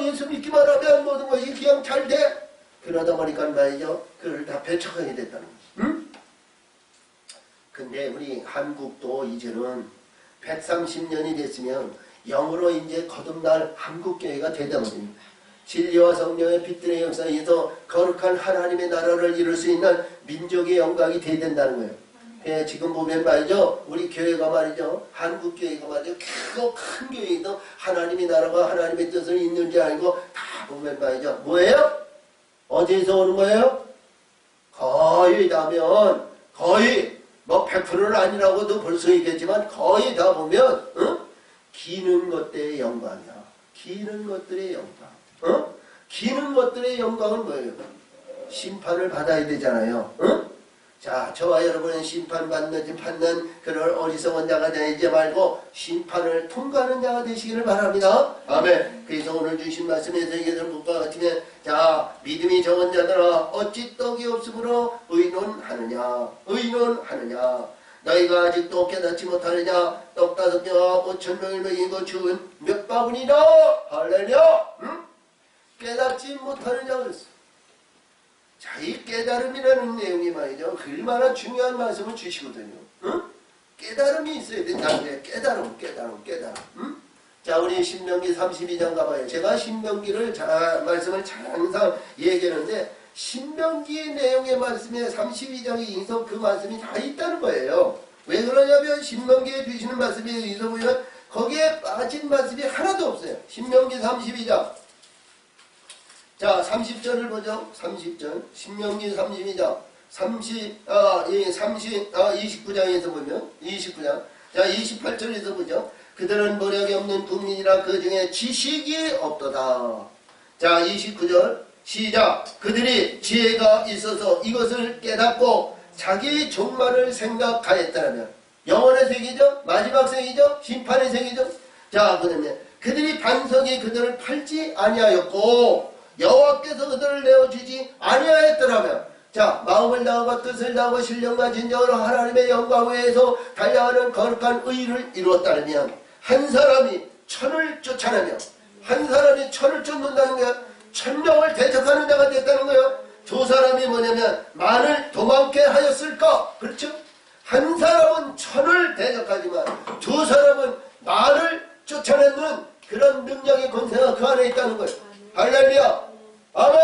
예수 믿기만 하면 모든 것이 그냥 잘 돼. 그러다 보니까 말이죠. 그걸 다 배척하게 됐다는 거지. 응? 근데 우리 한국도 이제는 130년이 됐으면 영으로 이제 거듭날 한국교회가 되거든요. 진리와 성령의 빛들의 역사에서 거룩한 하나님의 나라를 이룰 수 있는 민족의 영광이 돼야 된다는 거예요. 예, 지금 보면 말이죠. 우리 교회가 말이죠. 한국교회가 말이죠. 크고 큰 교회에서 하나님의 나라가 하나님의 뜻을 있는 줄 알고 다 보면 말이죠. 뭐예요? 어디에서 오는 거예요? 거의 다면 거의 뭐 100%는 아니라고도 볼 수 있겠지만 거의 다 보면 기는 것들의 영광이야. 기는 것들의 영광. 기는 것들의 영광은 뭐예요? 심판을 받아야 되잖아요. 자, 저와 여러분은 심판받는 그런 어리석은 자가 되지 말고 심판을 통과하는 자가 되시기를 바랍니다. 아멘. 그래서 오늘 주신 말씀에서 이것을 볼것 같으면 자, 믿음이 적은 자들아 어찌 떡이 없으므로 의논하느냐. 너희가 아직도 깨닫지 못하느냐. 떡 5개와 5,000명을 먹인 것 죽은 몇 바구니나. 할렐루야. 깨닫지 못하느냐 그랬어. 자, 이 깨달음이라는 내용이 말이죠. 얼마나 중요한 말씀을 주시거든요. 깨달음이 있어야 된다는데 깨달음. 자, 우리 신명기 32장 가봐요. 제가 신명기를 말씀을 항상 얘기하는데 신명기의 내용의 말씀에 32장에 인서 그 말씀이 다 있다는 거예요. 왜 그러냐면 신명기에 주시는 말씀에 의해서 보면 거기에 빠진 말씀이 하나도 없어요. 신명기 32장. 자, 30절을 보죠. 30절. 신명기 32장. 29장에서 보면, 29장. 자, 28절에서 보죠. 그들은 모력이 없는 국민이라 그 중에 지식이 없도다. 자, 29절. 시작. 그들이 지혜가 있어서 이것을 깨닫고 자기 종말을 생각하였다면. 영원의 세계죠? 마지막 세계죠? 심판의 세계죠? 자, 그 다음에 그들이 반석이 그들을 팔지 아니하였고, 여호와께서 그들을 내어주지 아니하였더라면 자 마음을 다하고 뜻을 다하고 신령과 진정으로 하나님의 영광 위에서 달려가는 거룩한 의를 이루었다면 한 사람이 천을 쫓아내며 한 사람이 천을 쫓는다는 거야. 1000명을 대적하는 자가 됐다는 거예요. 두 사람이 뭐냐면 만을 도망게 하였을까. 그렇죠? 한 사람은 천을 대적하지만 두 사람은 만을 쫓아내는 그런 능력의 권세가 그 안에 있다는 거예요. 할렐루야. 아멘.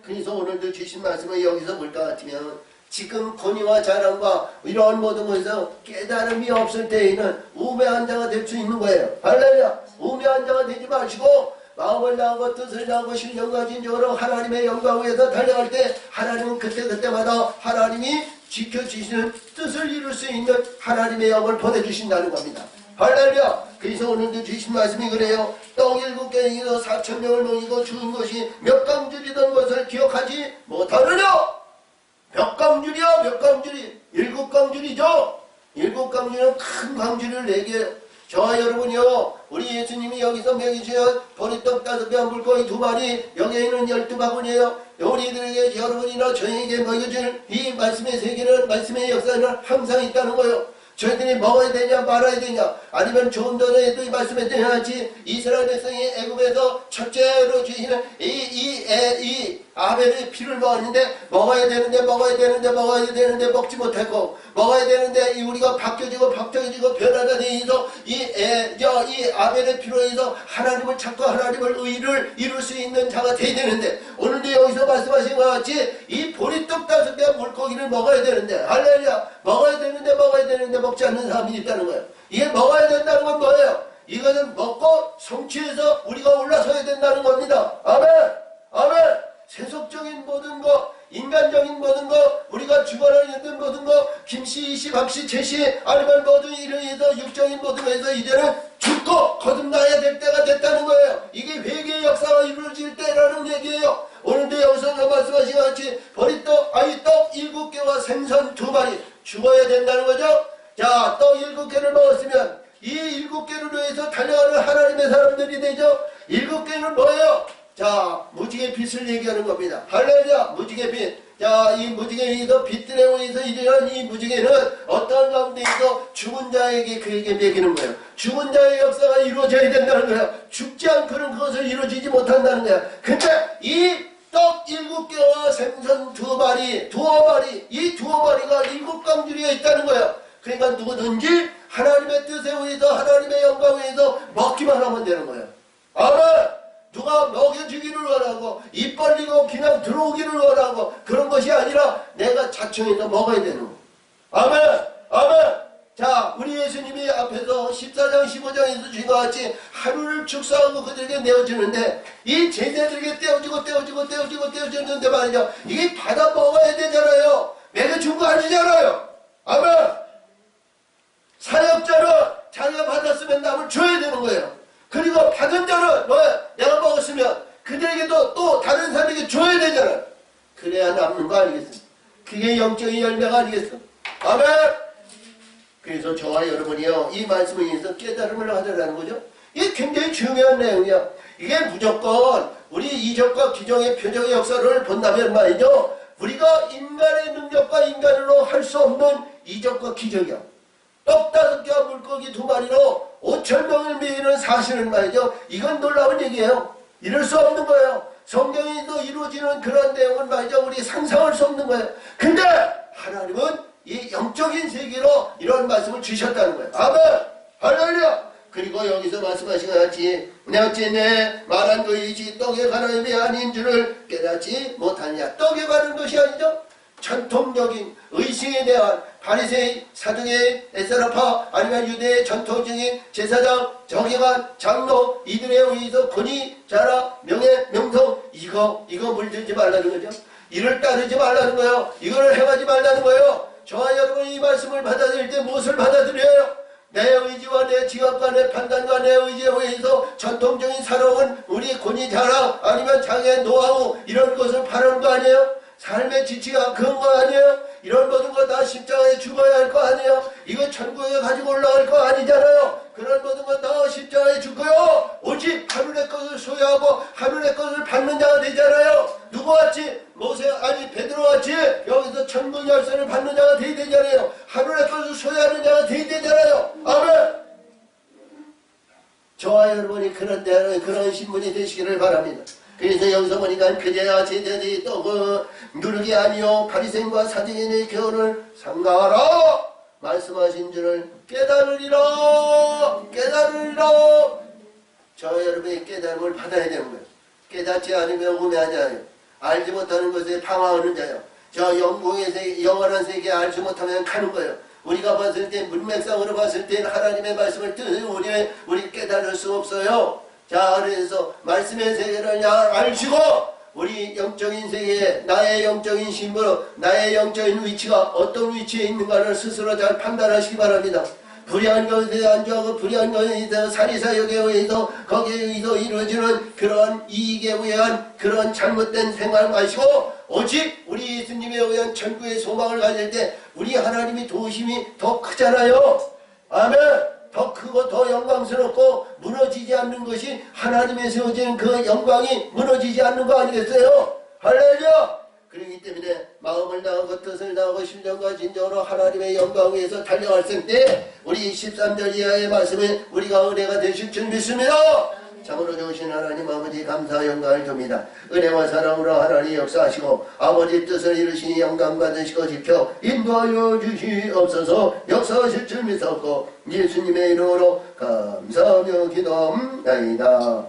그래서 오늘도 주신 말씀은 여기서 볼 것 같으면 지금 권위와 자랑과 이러한 모든 것에서 깨달음이 없을 때에는 우매한 자가 될 수 있는 거예요. 할렐루야. 우매한 자가 되지 마시고 마음을 다하고 뜻을 다하고 신령과 진정으로 하나님의 영광 위에서 달려갈 때 하나님은 그때마다 하나님이 지켜주시는 뜻을 이룰 수 있는 하나님의 영을 보내주신다는 겁니다. 할렐루야. 그래서 오늘도 주신 말씀이 그래요. 떡 7개이서 4,000명을 먹이고 죽은 것이 몇 강줄이던 것을 기억하지 못하느냐. 몇 강줄이야. 몇 강줄이. 7강줄이죠. 7강줄은 큰 강줄을 내게 저와 여러분이요. 우리 예수님이 여기서 먹이셔 보리떡 5개 물고기 2마리 여기에는 12바구니에요. 우리들에게 여러분이나 저에게 먹여줄 이 말씀의 세계는 말씀의 역사는 항상 있다는 거예요. 저희들이 먹어야 되냐 말아야 되냐 아니면 좀 전에도 이 말씀했듯이 이스라엘 백성이 애굽에서 첫째로 주시는 이 아벨의 피를 먹었는데 먹어야 되는데 먹지 못했고 먹어야 되는데 우리가 바뀌어지고 변화가 되어서 이 아벨의 피로 해서 하나님을 찾고 하나님을 의를 이룰 수 있는 자가 되어야 되는데 오늘도 여기서 말씀하신 것 같이 이 보리떡 5개 물고기를 먹어야 되는데 할렐루야 먹어야 되는데 먹지 않는 사람이 있다는 거예요. 이게 먹어야 된다는 건 뭐예요? 이거는 먹고 성취해서 우리가 올라서야 된다는 겁니다. 아멘. 아멘. 세속적인 모든 것 인간적인 모든 것 우리가 주관하는 모든 것 김씨, 이씨, 박씨, 제씨 아니면 모든 일에 의해서 육적인 모든 것에서 이제는 죽고 거듭나야 될 때가 됐다는 거예요. 이게 회개의 역사가 이루어질 때라는 얘기예요. 오늘도 여기서 말씀하신 것 같이 보리떡, 떡 7개와 생선 2마리 죽어야 된다는 거죠. 자, 떡 7개를 먹었으면 이 7개를 위해서 달려가는 하나님의 사람들이 되죠. 7개는 뭐예요? 자, 무지개 빛을 얘기하는 겁니다. 할렐루야, 무지개 빛. 자, 이 무지개에 의해서 빛들에 의해서 일어난 이 무지개는 어떠한 가운데에서 죽은 자에게 그에게 먹이는 거예요. 죽은 자의 역사가 이루어져야 된다는 거예요. 죽지 않고는 그것을 이루어지지 못한다는 거예요. 근데 이 떡 7개와 생선 2마리, 이 2마리가 7강줄이가 있다는 거예요. 그러니까 누구든지 하나님의 뜻에 의해서 하나님의 영광에 의해서 먹기만 하면 되는 거예요. 아멘. 누가 먹여주기를 원하고 입 벌리고 그냥 들어오기를 원하고 그런 것이 아니라 내가 자청해서 먹어야 되는 거예요. 아멘. 아멘. 자, 우리 예수님이 앞에서 14장 15장에서 주신 것 같이 하루를 축사하고 그들에게 내어주는데 이 제자들에게 떼어주는데 말이죠. 이게 받아 먹어야 되잖아요. 내가 준 거 아니잖아요. 아멘. 사역자는 자기가 받았으면 남을 줘야 되는 거예요. 그리고 받은 자는 내가 먹었으면 그들에게도 또 다른 사람에게 줘야 되잖아요. 그래야 남는 거 아니겠어요? 그게 영적인 열매가 아니겠어요? 아멘. 그래서 저와 여러분이요, 이 말씀에 의해서 깨달음을 하자라는 거죠. 이게 굉장히 중요한 내용이야. 이게 무조건 우리 이적과 기적의 표적의 역사를 본다면 말이죠. 우리가 인간의 능력과 인간으로 할 수 없는 이적과 기적이야. 떡 5개와 물고기 2마리로 5,000명을 먹이는 사실은 말이죠. 이건 놀라운 얘기예요. 이럴 수 없는 거예요. 성경에도 이루어지는 그런 내용은 말이죠. 우리 상상할 수 없는 거예요. 근데 하나님은 이 영적인 세계로 이런 말씀을 주셨다는 거예요. 아멘! 할렐루야! 그리고 여기서 말씀하신 것 같이 어찌 내 말한 것이지 떡에 관한 게 아닌 줄을 깨닫지 못하느냐. 떡에 관한 것이 아니죠. 전통적인 의식에 대한 바리새인, 사두개인, 에세라파 아니면 유대의 전통적인 제사장, 정예관, 장로 이들에 의해서 권위, 자라, 명예, 명성 이거 물들지 말라는 거죠. 이를 따르지 말라는 거예요. 이거를 행하지 말라는 거예요. 저와 여러분이 이 말씀을 받아들일 때 무엇을 받아들여요? 내 의지와 내 지각과 내 판단과 내 의지에 의해서 전통적인 살아온 우리 권위 자랑 아니면 장애 노하우 이런 것을 바라는 거 아니에요? 삶의 지치가 그런 거 아니에요? 이런 모든 거 다 십자가에 죽어야 할 거 아니에요? 이거 천국에 가지고 올라갈 거 아니잖아요? 그런 모든 거 다 십자가에 죽고요. 오직 하늘의 것을 소유하고 하늘의 것을 받는 자가 되잖아요. 누구같이 베드로같이 여기서 천국 열쇠를 받는 자가 되야 되잖아요. 하늘의 것을 소유하는 자가 되야 되잖아요. 아멘. 저와 여러분이 그런 신분이 되시기를 바랍니다. 그래서 여기서 보니까 그제야 제자들이 떡을 누르게 아니요 바리새인과 사두개인의 교훈을 삼가하라 말씀하신 줄을 깨달으리라. 저 여러분이 깨달음을 받아야 되는 거예요. 깨닫지 않으면 우매하지 않아요. 알지 못하는 것에 방황하는 자요. 저 영광의 세계, 영원한 세계에 알지 못하면 가는 거예요. 우리가 봤을 때 문맥상으로 봤을 때 하나님의 말씀을 우리 깨달을 수 없어요. 자, 그래서 말씀의 세계를 알시고 우리 영적인 세계에 나의 영적인 신분, 나의 영적인 위치가 어떤 위치에 있는가를 스스로 잘 판단하시기 바랍니다. 불의한 것에 안주하고 불의한 것에 의해서 사리사욕에 의해서 거기에 의해서 이루어지는 그런 이익에 의한 그런 잘못된 생각 마시고 오직 우리 예수님에 의한 천국의 소망을 가질 때 우리 하나님이 도우심이 더 크잖아요. 아멘. 더 크고 더 영광스럽고 무너지지 않는 것이 하나님의 세워진 그 영광이 무너지지 않는 거 아니겠어요? 할렐루야! 그렇기 때문에 마음을 다하고 뜻을 다하고 심정과 진정으로 하나님의 영광 위에서 달려갈 때 우리 13절 이하의 말씀에 우리가 은혜가 되실 줄 믿습니다. 참으로 좋으신 하나님 아버지 감사 영광을 줍니다. 은혜와 사랑으로 하나님 역사하시고 아버지 뜻을 이루시니 영광 받으시고 지켜 인도하여 주시옵소서. 역사하실 줄 믿었고 예수님의 이름으로 감사하며 기도합니다.